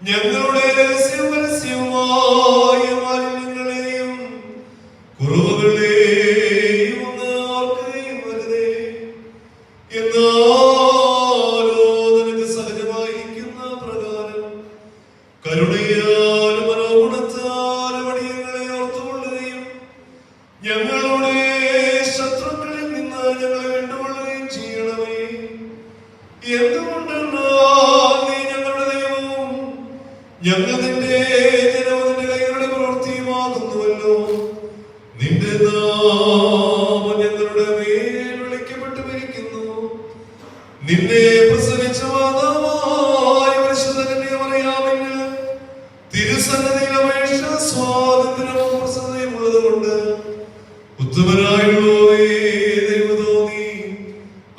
ഞങ്ങളുടെ രഹസ്യവും പരസ്യവുമായ മാലിന്യങ്ങളെയും കുറവുകളെയും ഒന്ന് ഓർക്കുകയും വരുതേ. എന്നാലോ നിനക്ക് സഹജമായിരിക്കുന്ന പ്രകാരം കരുണയാലും മനോഗുണത്താലും അടിയങ്ങളെ ഓർത്തുകൊള്ളുകയും ഞങ്ങളുടെ ശത്രുക്കളിൽ നിന്ന് ഞങ്ങളെ വിട്ടുകൊള്ളുകയും ചെയ്യണമേ. എന്തുകൊണ്ടെന്നാൽ നീ ഞങ്ങളുടെ ദൈവവും ഞങ്ങൾ നിന്റെ ജനവും നിന്റെ കൈകളുടെ പ്രവൃത്തിയുമാകുന്നുവല്ലോ. നിന്റെ നാമം ഞങ്ങളുടെ മേൽ വിളിക്കപ്പെട്ടു മരിക്കുന്നു. നിന്നെ പ്രസവിച്ച മാതാവായ പരിശുദ്ധ കന്യകമറിയാമിന് തിരുസന്നിധിയിൽ അപേക്ഷ സ്വാതന്ത്ര്യവും പ്രസന്നതയും ഉള്ളതുകൊണ്ട് ഉത്തമനായുള്ളവേ ദൈവതോന്നി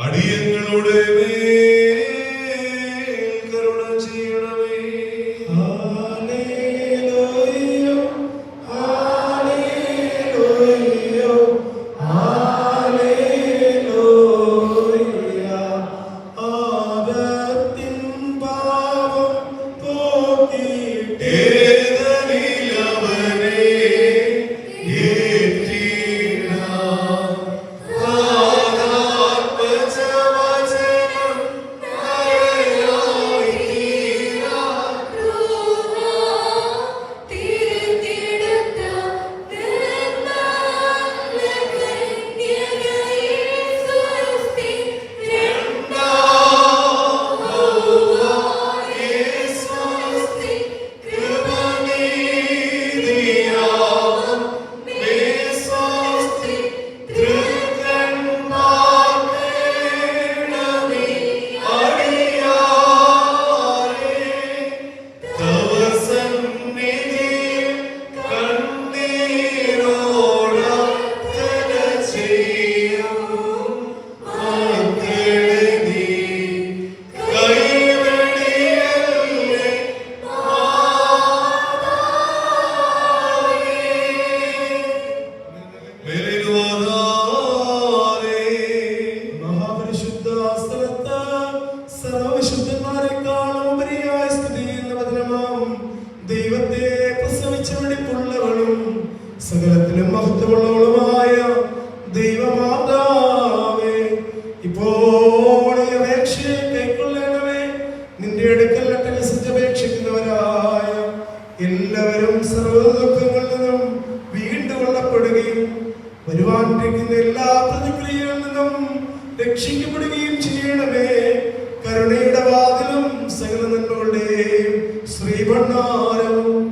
അടിയങ്ങളുടെ മേൽ കരുണ ചെയ്യണമേ. Hallelujah hallelujah hallelujah. ആദത്തിൻ പാപം പോക്കിയിട്ട് ഏതനിലവനെ സകലത്തിലും മഹത്വമുള്ളവളുമായ ദൈവമാതാവേ, ഇപ്പോൾ ഈ അപേക്ഷയെ കൈക്കൊള്ളണമേ. നിന്റെ അടുക്കൽ അപേക്ഷിക്കുന്നവരായ എല്ലാവരും സർവ്വ ദുഃഖങ്ങളിൽ നിന്നും വീണ്ടുകൊള്ളപ്പെടുകയും വരുവാനിരിക്കുന്ന എല്ലാ പ്രതിക്രിയകളിൽ നിന്നും രക്ഷിക്കപ്പെടുകയും ചെയ്യണമേ. കരുണയുടെ വാതിലും സകല നന്മകളുടെയും ശ്രീഭണ്ഡാരവും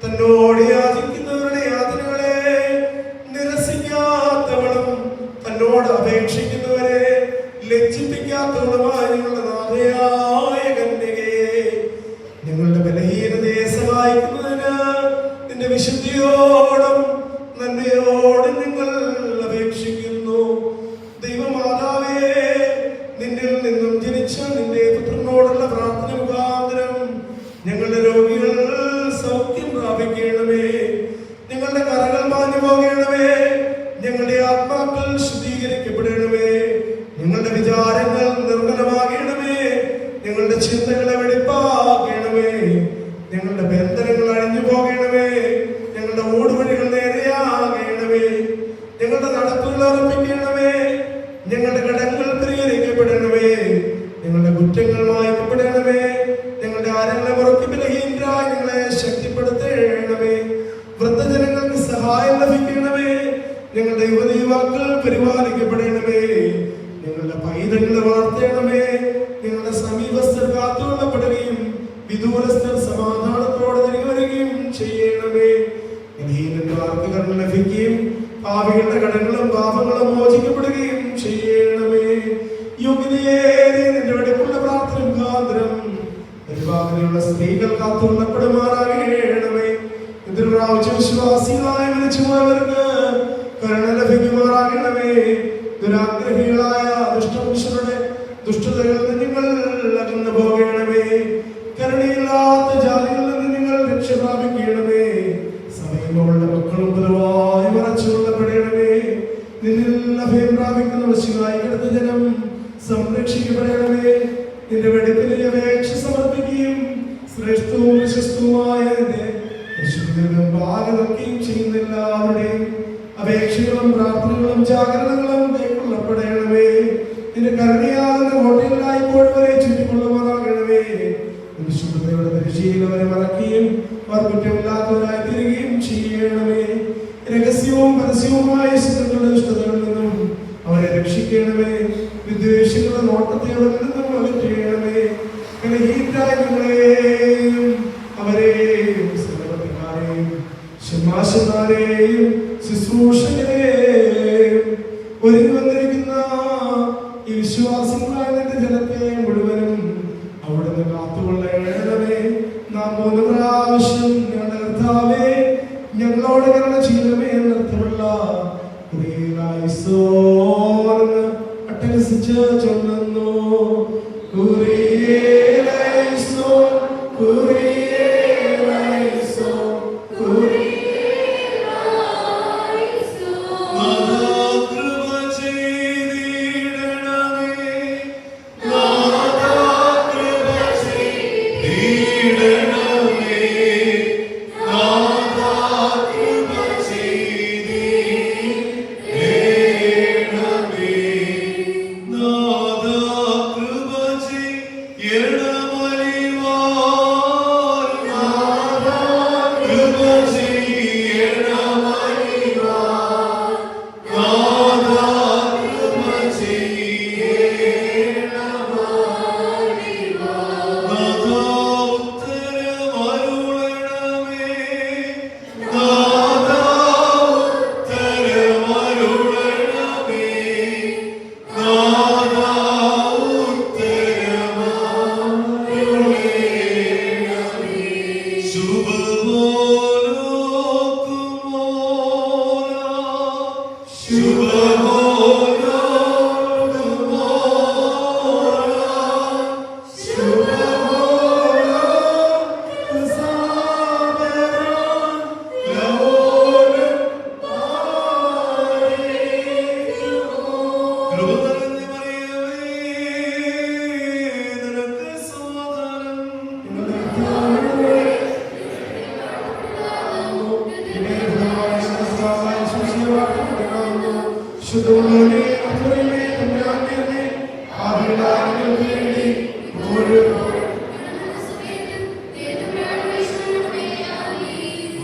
തന്നോട് യാചിക്കുന്നവരുടെ യാതനകളെ നിരസിക്കാത്തവളും തന്നോട് അപേക്ഷിക്കുന്നവരെ ലജ്ജിപ്പിക്കാത്തവളുമായ നാഥയായ കന്യകയെ, ഞങ്ങളുടെ ബലഹീനതയെ സഹായിക്കുന്നതിന് നിന്റെ വിശുദ്ധിയോടും നന്മയോടും ഞങ്ങൾ അപേക്ഷിക്കുന്നു. ദൈവമാതാവേ, നിന്നിൽ നിന്നും ജനിച്ച നിന്റെ പുത്രനോടുള്ള പ്രാർത്ഥന മുഖാന്തരം ഞങ്ങളുടെ രോഗികൾ സൗഖ്യം പ്രാപിക്കണമേ. ഞങ്ങളുടെ കറകൾ മാഞ്ഞു പോകണമേ. ഞങ്ങളുടെ ആത്മാക്കൾ ശുദ്ധീകരിക്കപ്പെടണമേ. ഞങ്ങളുടെ വിചാരങ്ങൾ നിർമ്മലമാകണമേ. ഞങ്ങളുടെ ചിന്തകളെ വെടിപ്പാക്കണമേ. ഞങ്ങളുടെ ബന്ധനങ്ങൾ അഴിഞ്ഞു പോകണമേ. ഞങ്ങളുടെ ഓടുവഴികൾ നേരെയാകണമേ. ഞങ്ങളുടെ നടപ്പുകൾ ഉറപ്പിക്കണമേ. ഞങ്ങളുടെ കടങ്ങൾ പരിഹരിക്കപ്പെടണമേ. ഞങ്ങളുടെ കുറ്റങ്ങൾ മായ്ക്കപ്പെടണമേ. ഞങ്ങളുടെ ആരങ്ങളെ മുറക്കി ബലഹീനരായി ഞങ്ങളെ ശക്തിപ്പെടുത്തണമേ. വൃദ്ധജനങ്ങൾക്ക് സഹായം ലഭിക്കണമേ. ഞങ്ങളുടെ യുവതീവാക്കൾ പരിപാലിക്കപ്പെടണമേ. ഞങ്ങളുടെ പൈതങ്ങളെ വളർത്തണമേ. ഞങ്ങളുടെ സമീപസ്ഥർ കാത്തുകൊള്ളപ്പെടുകയും വിദൂരസ്ഥർ സമാധാനത്തോടെ തിരികെ വരികയും ചെയ്യണമേ. ബലഹീനന്മാർക്ക് കരുണ ലഭിക്കുകയും പാപികളുടെ കടങ്ങളും പാപങ്ങളും മോചിക്കപ്പെടുകയും ചെയ്യണമേ. യോഗ്യതയേറിയ നിന്റെ വെടിപ്പുള്ള പ്രാർത്ഥന മുഖാന്തരം പരിപാലനയുള്ള സ്ത്രീകൾ കാത്തുകൊള്ളപ്പെടുമാറാകണമേ. എതിർപ്രാവശ്യ വിശ്വാസികളായ മരിച്ചുപോയവർക്ക് കരുണ ലഭിക്കുമാറാകണമേ. ദുരാഗ്രഹികളായ ദുഷ്ടപുരുഷരുടെ ദുഷ്ടതകളിൽ നിന്ന് നിങ്ങൾ അകന്നു പോകണമേ. കരുണയില്ലാത്ത ജാതികളിൽ നിന്ന് നിങ്ങൾ രക്ഷ പ്രാപിക്കണമേ. സമയങ്ങളുടെ മക്കളും പൊതുവായി മറച്ചുകൊള്ളപ്പെടണമേ. നിന്നിൽ അഭയം പ്രാപിക്കുന്ന വശിയായി കിടന്ന ജനം സംരക്ഷിക്കപ്പെടണമേ. നിന്റെ വെടിപ്പിലെ അപേക്ഷ സമർപ്പിക്കുകയും ശ്രേഷ്ഠവും വിശ്വസ്തവുമായ ഭാഗമൊക്കെയും ചെയ്യുന്ന എല്ലാവരുടെയും അപേക്ഷകളും പ്രാർത്ഥനകളും ജാഗരണങ്ങളും കൈക്കൊള്ളപ്പെടണമേ. നിന്റെ കരുണയാകുന്ന ഹോട്ടലിലായിപ്പോൾ വരെ ചുറ്റിക്കൊള്ളുമാറാകണമേ. വിശുദ്ധതയുടെ പരിശീലവരെ മറക്കുകയും അവർ കുറ്റമില്ലാത്തവരായി തീരുകയും ചെയ്യണമേ. രഹസ്യവും പരസ്യവുമായ ശത്രുക്കളുടെ ദുഷ്ടതകളിൽ നിന്നും അവരെ രക്ഷിക്കണമേ. വിദ്വേഷങ്ങളുടെ നോട്ടത്തെ അവരിൽ നിന്നും അകറ്റണമേ. ഞങ്ങളെയും അവരെയും സഹപ്രവർത്തകരെയും ശമാശന്മാരെയും ശുശ്രൂഷകരെയും ഒരുങ്ങി വന്നിരിക്കുന്ന ഈ വിശ്വാസികളായ നിന്റെ ജനത്തെ മുഴുവനും അവിടുന്ന് കാത്തുകൊള്ളണമേ. നാം 3 പ്രാവശ്യം ഞങ്ങളുടെ കർത്താവേ ഞങ്ങളോട് കരുണ ചെയ്യണമേ എന്നർത്ഥമുള്ള അട്ടഹസിച്ച് ചൊല്ലുന്നു. ശുദ്ധമുള്ളവനെ, അത്ഭുതമേ, തമ്പുരാന്റെയമ്മേ, പാപികളായ ഞങ്ങൾക്ക് വേണ്ടി ഇപ്പോഴും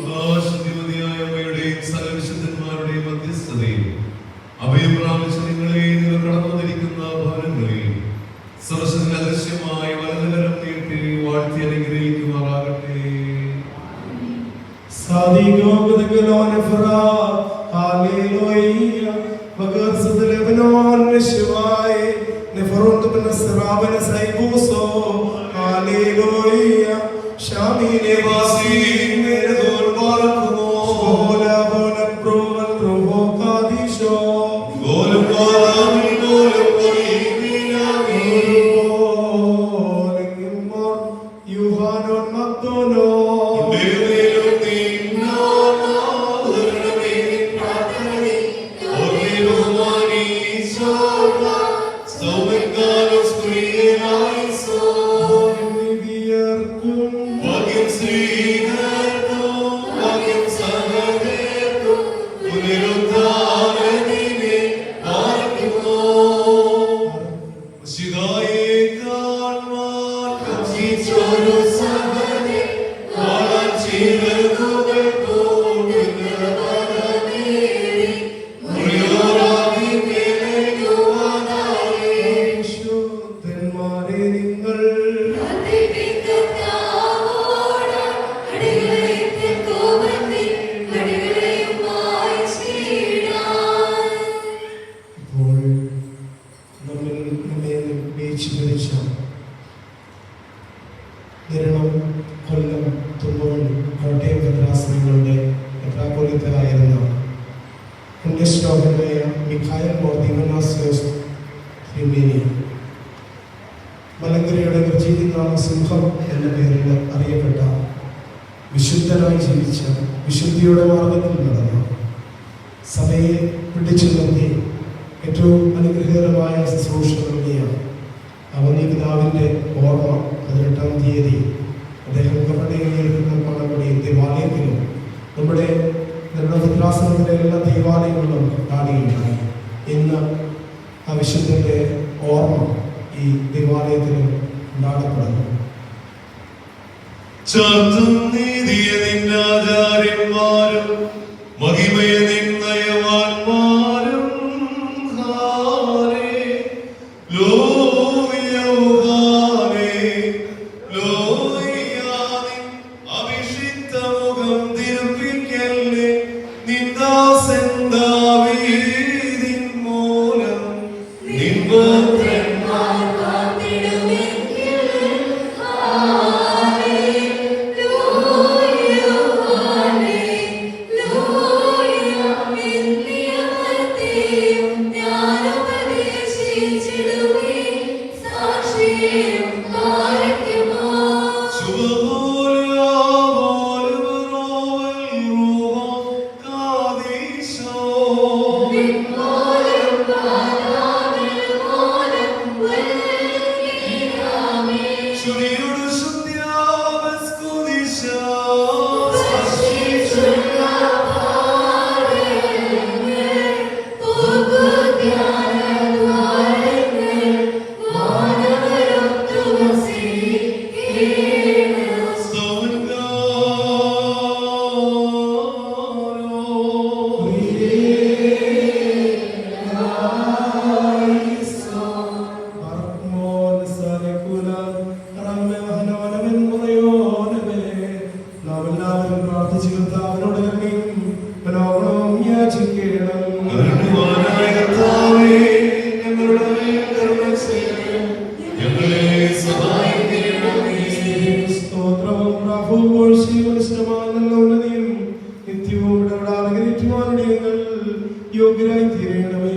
മഹാശക്തിമതിയായ അമ്മയുടെയും സകല വിശുദ്ധന്മാരുടെയും മധ്യസ്ഥതയിൽ അഭയം പ്രാപിച്ച നിങ്ങളെ നിങ്ങൾ കടന്നു വന്നിരിക്കുന്ന ഭവനങ്ങളിൽ സർവ്വശക്തൻ അദൃശ്യമായി വലതുകരം നീട്ടി വാഴ്ത്തി അനുഗ്രഹിക്കുമാറാകട്ടെ. صادقو بدقلون فرا هاليلويا وقرصد لبنان نشواي نفرون من السراب نسيبوسو هاليلويا شامي نباسي من دول باركمو شولا بولا بروال روحو قاديشو ഗോല പാദാമി ഗോല പരീമിനാമി യുഹാനോൻ മക്ദോനോ മലങ്കരയുടെ ജീവിക്കുന്ന സിംഹം എന്ന പേരിൽ അറിയപ്പെട്ട വിശുദ്ധനായി ജീവിച്ച വിശുദ്ധിയുടെ മാർഗത്തിൽ നടന്ന സഭയെ പിടിച്ചു നിർത്തി ഏറ്റവും അനുഗ്രഹകരമായ ശുശ്രൂഷ നൽകിയ അവനി പിതാവിൻ്റെ ഓർമ്മ 18-ാം തീയതി അദ്ദേഹം കപ്പടയിലേൽക്കുന്ന പണപ്പടി ദേവാലയത്തിലും നമ്മുടെ ഭദ്രാസനത്തിലെ എല്ലാ ദേവാലയങ്ങളിലും കാണുകയുണ്ടായി. ഇന്ന് ആ വിശുദ്ധൻ്റെ ഓർമ്മ ഈ ദേവാലയത്തിലും ഉണ്ടാകപ്പെടുന്നു. ചാചാര്യന്മാരും മഹിമയ നിന്നയവാന്മാരും അഭിഷിക്തമുഖം തിരുപ്പിക്കല്ലേ നിന്ദാസെന്താവീതിൻ മൂലം യോഗ്യരായി തീരണമേ.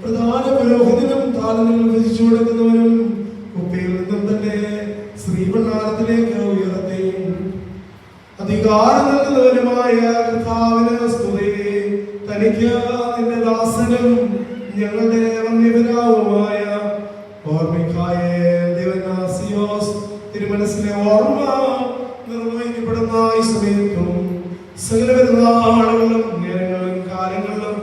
പ്രധാന പുരോഹിതനും താലങ്ങൾ ഭജിച്ചു കൊടുക്കുന്നവനും കുപ്പയിൽ നിന്നും തന്നെ ശ്രീഭണ്ഡാരത്തിലേക്ക് ഉയർത്തി അധികാരം നൽകുന്നവനുമായ കർത്താവിന് സ്തുതി. തനിക്ക് നിന്റെ ദാസനും ഞങ്ങളുടെ വന്യപിതാവുമായ ഓർമ്മിക്കായ ദിവനാസിയോസ് തിരുമനസിലെ ഓർമ്മ നിർവഹിക്കപ്പെടുന്ന ഈ സമയത്തും സകല പെരുന്നാളുകളും നേരങ്ങളും കാലങ്ങളിലും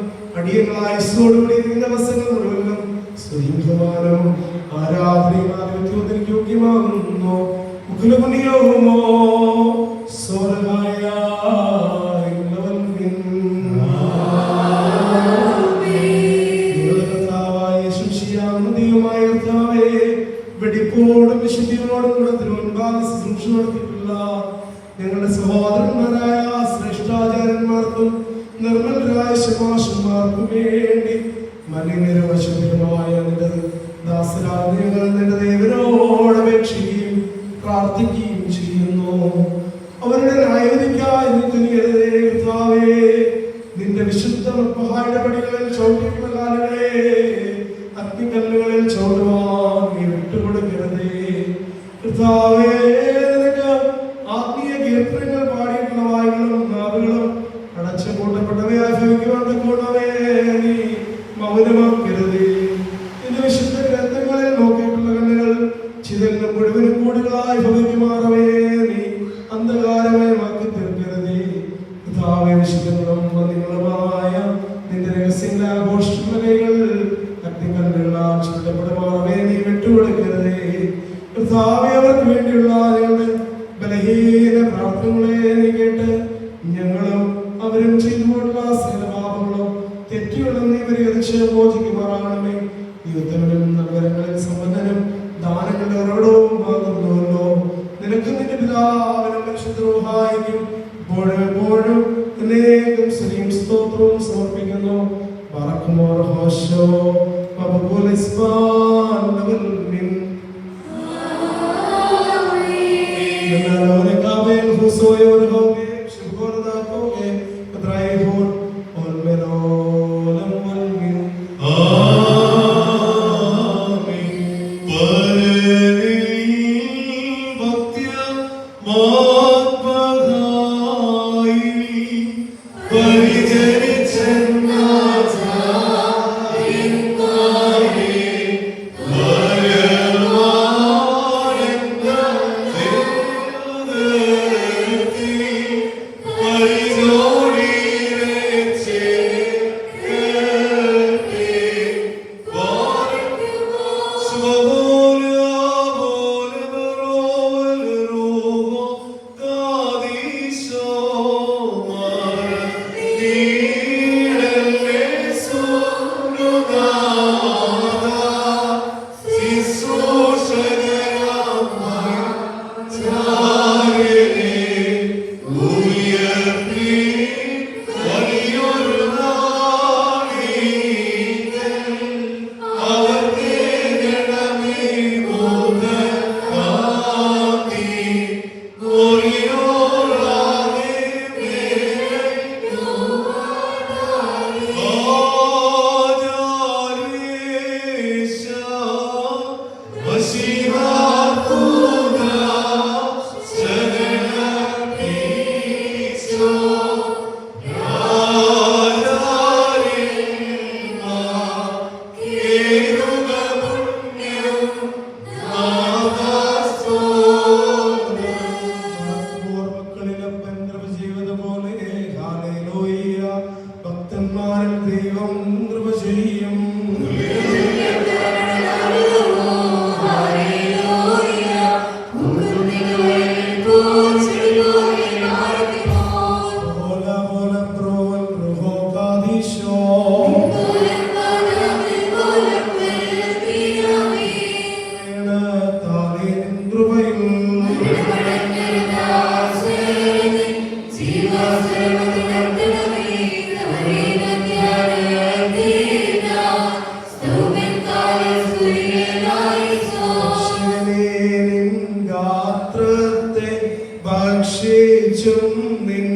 അടിയങ്ങളായുസോടുകൂടിയിരിക്കുന്ന ദിവസങ്ങൾ മുഴുവനും സ്തുതിയും ബഹുമാനവും ആരാധനയും ആധിപത്യവും യോഗ്യമാകുന്നു. മുഖ്യമുനിയോമോ സ്വർഗമായ വെടിപ്പോടും വിശുദ്ധിയോടും കൂടെ തിരുവൻപാകെ ശുശ്രൂഷ നടത്തിയിട്ടുള്ള ഞങ്ങളുടെ സഹോദരന്മാരായ ശ്രേഷ്ഠാചാര്യന്മാർക്കും നിർമ്മലരായ ശമാശന്മാർക്കും വേണ്ടി മലിനരവശമായ നിന്റെ ദാസരായ ഞങ്ങൾ നിന്റെ ദൈവനോട് അപേക്ഷിക്കുകയും പ്രാർത്ഥിക്കുകയും ചെയ്യുന്നു. അവരുടെ ന്യായവിധിക്കായി നിൽക്കുന്നതേ കർത്താവേ, നിന്റെ വിശുദ്ധ മഹായുടെ പടികളിൽ ചവിട്ടിക്കുന്ന കാലുകളെ അഗ്നികല്ലുകളിൽ ചവിടുവാൻ നീ വിട്ടുകൊടുക്കരുതേ കർത്താവേ. നിനക്ക് ആത്മീയ കീർത്തനങ്ങൾ പാടിയിട്ടുള്ള വായുകളും നാവുകളും അടച്ചു കൂട്ടപ്പെട്ടവയായി ഭവിക്കുവാൻ തക്കോണമേ നീ മൗനമാക്കരുതേ. നിന്റെ വിശുദ്ധ ഗ്രന്ഥങ്ങളിൽ നോക്കിയിട്ടുള്ള കണ്ണുകൾ ചിതലിനും മുഴുവനും കൂടുകളായി ഭവിക്കുമാറവേ നീ അന്ധകാരമായി മാറ്റി തീർക്കരുതേ കർത്താവേ. വിശുദ്ധങ്ങളും നിങ്ങളുമായ നിന്റെ രഹസ്യങ്ങളെ ആഘോഷിക്കുന്ന കൈകൾ അഗ്നികല്ലുകളാൽ ചുറ്റപ്പെടുമാറവേ നീ വിട്ടുകൊടുക്കരുതേ കർത്താവേ. അവർക്ക് വേണ്ടിയുള്ള ഞങ്ങളുടെ ബലഹീന പ്രാർത്ഥനകളെ നീ കേട്ട് ഞങ്ങളും അവരും ചെയ്തുകൊണ്ടുള്ള സകലപാപങ്ങളും തെറ്റുകളും നീ പരിഹരിച്ച് മോചിക്കുമാറാകണമേ. യുദ്ധങ്ങളും നഗരങ്ങളിൽ സമ്പന്നനും ദാനങ്ങളുടെ ഉറവിടവും ആകുന്നുവല്ലോ. നിനക്ക് നിന്റെ പിതാവിനും പരിശുദ്ധരൂഹായിക്കും എപ്പോഴും അനേകം സ്തുതിയും സ്തോത്രവും സമർപ്പിക്കുന്നു. പറക്കുമോർ ഹോശോ ഭക്ഷിച്ചും നിൻ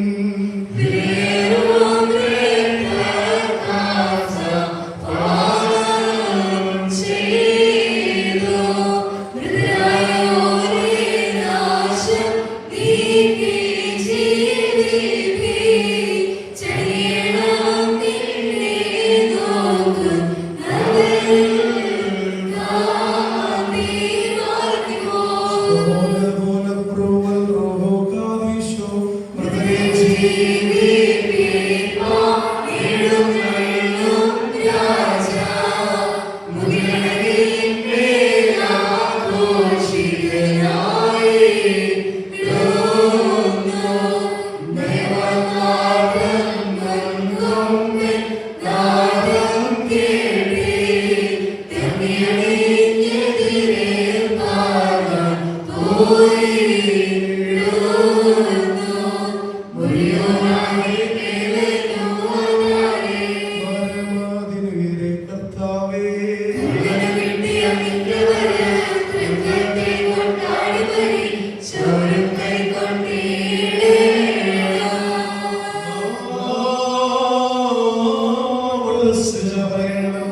പറയണം.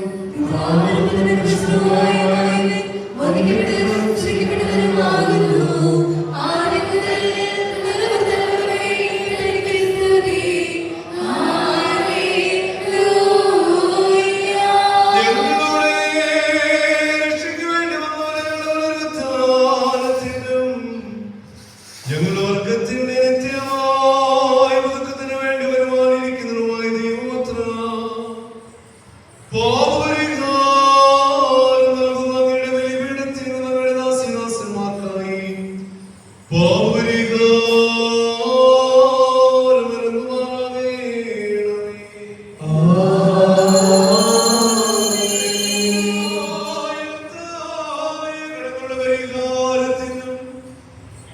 ഞങ്ങളുടെ വർഗത്തിന്റെ നിത്യമായ ഒതുക്കത്തിന് വേണ്ടി വരുവാനിരിക്കുന്നതുമായ ദൈവപുത്ര പാപപരിഹാരം നൽകുന്ന അങ്ങയുടെ ബലിപീഠത്തിൽ നിന്ന് അങ്ങയുടെ ദാസീദാസന്മാർക്കായി പാപപരിഹാരം നൽകുമാറാകണമേ. ഞങ്ങളുടെ പരിഹാരത്തിനും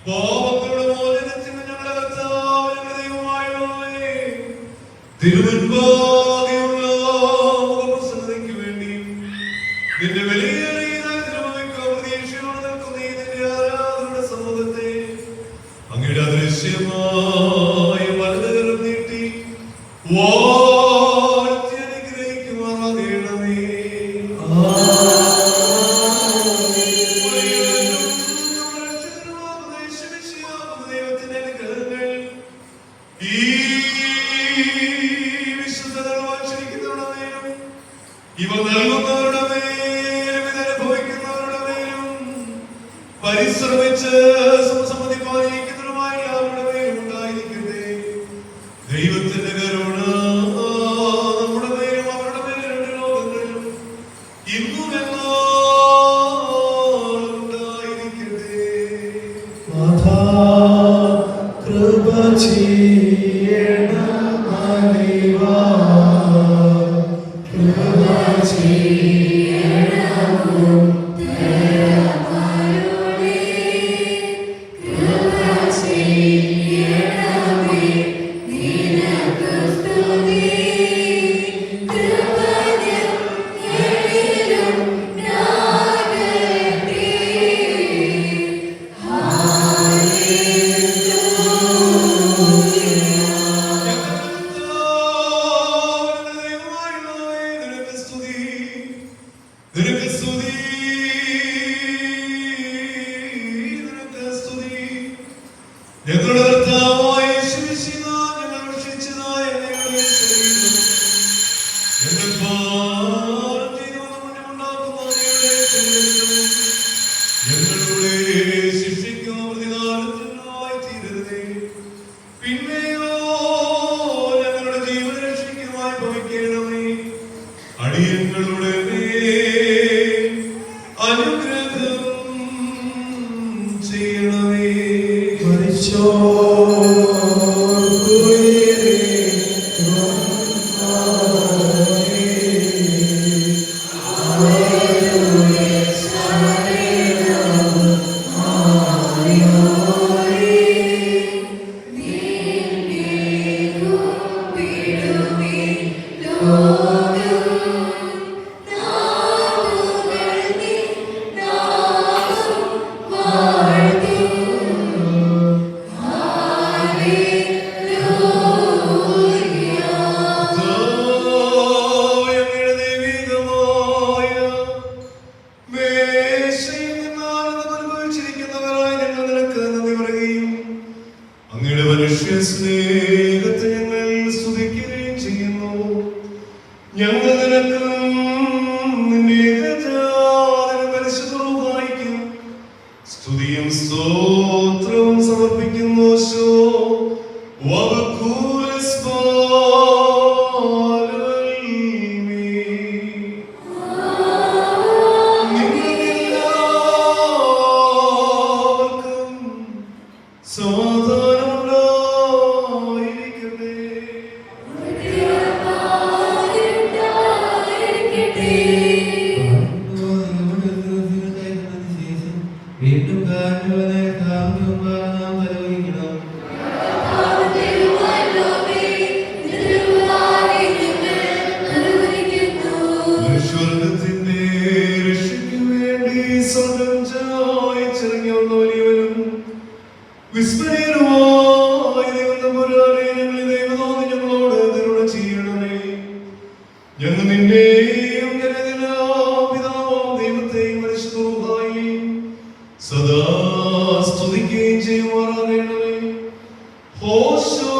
പാപങ്ങളുടെ മോചനത്തിന് ഞങ്ങളുടെ കർത്താവ് ഞങ്ങളുടെ ദൈവമായവനേ, തിരുമുൻപാകെയുള്ള മുഖപ്രസന്നതയ്ക്ക് വേണ്ടി നിന്റെ വിലയേറിയ പ്രതീക്ഷയോടെ നിൽക്കുന്ന ഈ നിന്റെ ആരാധനയുടെ സമൂഹത്തെ അങ്ങയുടെ അദൃശ്യമായ വലതുകരം നീട്ടി വാഴ്ത്തി അനുഗ്രഹിക്കുമാറാകണമേ. ദൈവത്തിന്റെ അനുഗ്രഹങ്ങൾ ഈ വിശുദ്ധതകൾ വാഞ്ചിക്കുന്നവരുടെ മേലും ഇവ നൽകുന്നവരുടെ മേലും ഇത് അനുഭവിക്കുന്നവരുടെ മേലും പരിശ്രമിച്ച് സമസമ്മതിപ്പാനിരിക്കുന്നവരുമായ എല്ലാവരുടെ മേലും ഉണ്ടായിരിക്കട്ടെ. ദൈവത്തിന്റെ കരുണ നമ്മുടെ മേലും അവരുടെ മേലും രണ്ട് ലോകങ്ങളിലും ഇന്നും എന്നാളും ഉണ്ടായിരിക്കട്ടെ. കൃപ ചെയ്യണം ദൈവാ, കൃപ ചെയ്യണം ദയാമയനേ, കൃപ ചെയ്യണമേ നിനക്ക് സ്തുതി, കൃപയും എളിലും നാഗത്തെ ഞങ്ങളുടെ കർത്താവായ യേശുമിശിഹാ, ഞങ്ങൾ ഭക്ഷിച്ചതായ ഞങ്ങളുടെ ശരീരം, ഞങ്ങൾ പാനം ചെയ്തുവന്ന പുണ്യമുണ്ടാക്കുന്ന അങ്ങയുടെ ശരീരവും ഞങ്ങളുടെ ശിക്ഷയ്ക്കോ പ്രതികാരത്തിനായി തീരരുതേ. പിന്നെയോ ഞങ്ങളുടെ ജീവരക്ഷയ്ക്കുമായി ഭവിക്കണമേ. അടിയങ്ങളുടെ മേൽ അനുഗ്രഹം ചെയ്യണമേ. അങ്ങയുടെ ദൈവികമായ മേശയിൽ നിന്ന് ആനന്ദം അനുഭവിച്ചിരിക്കുന്നവരായി ഞങ്ങൾ നിനക്ക് നന്ദി പറയുകയും അങ്ങയുടെ മനുഷ്യ സ്നേഹത്തെ ഞങ്ങൾ സ്തുതിക്കുകയും ചെയ്യുന്നു. ഞങ്ങൾ നിനക്കും നിന്റെ ഏകജാതനും പരിശുദ്ധ റൂഹായിക്കും സ്തുതിയും സ്തോത്രവും സമർപ്പിക്കുന്നു. സമാധാനമുണ്ടായിരിക്കട്ടെ. ഞങ്ങൾ നിന്നെയും പിതാവാം ദൈവത്തെയും പരിശുദ്ധവുമായി സദാ സ്തുതിക്കുകയും ചെയ്യുമാറാകണമേ. ഹോശോ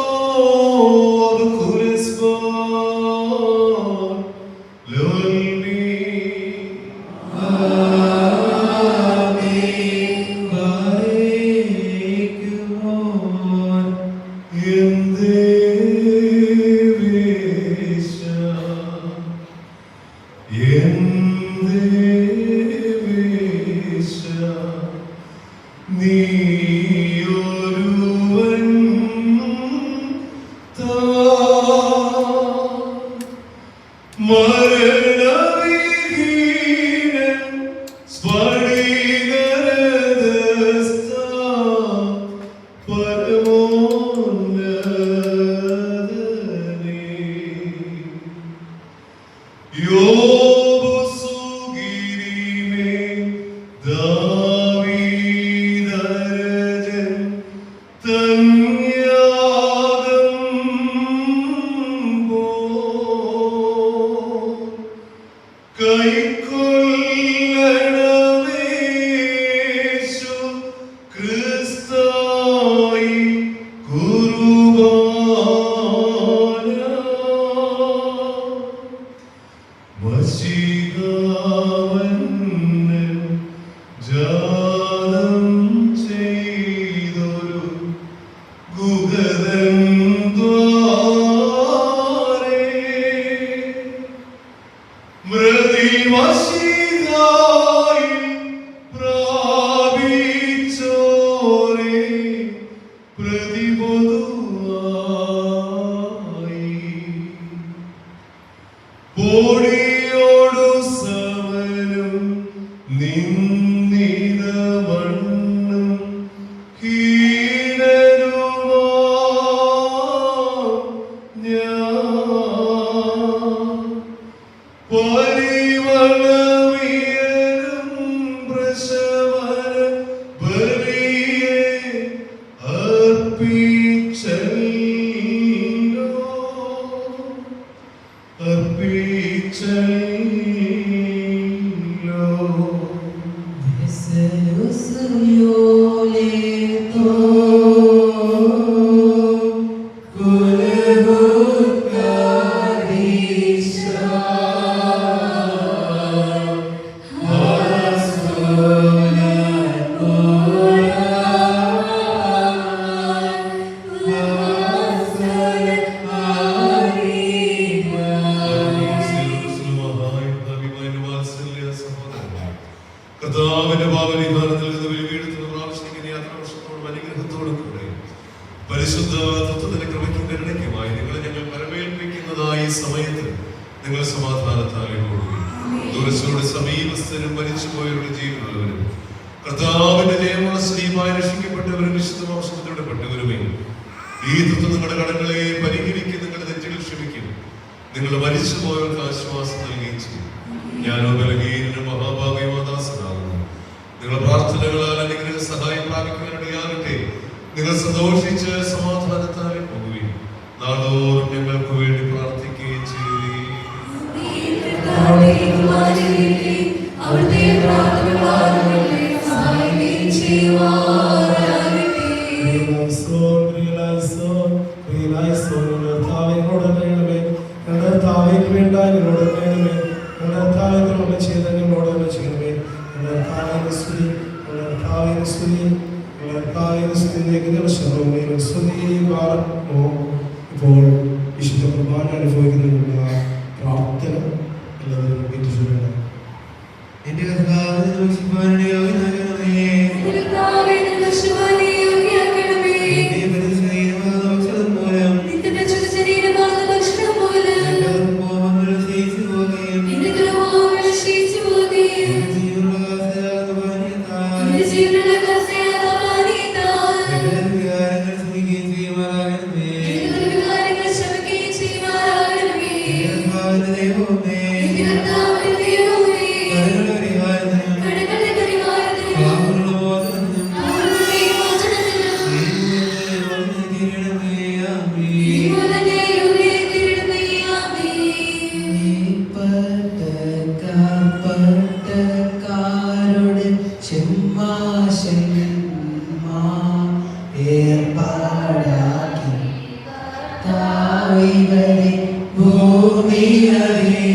Sweet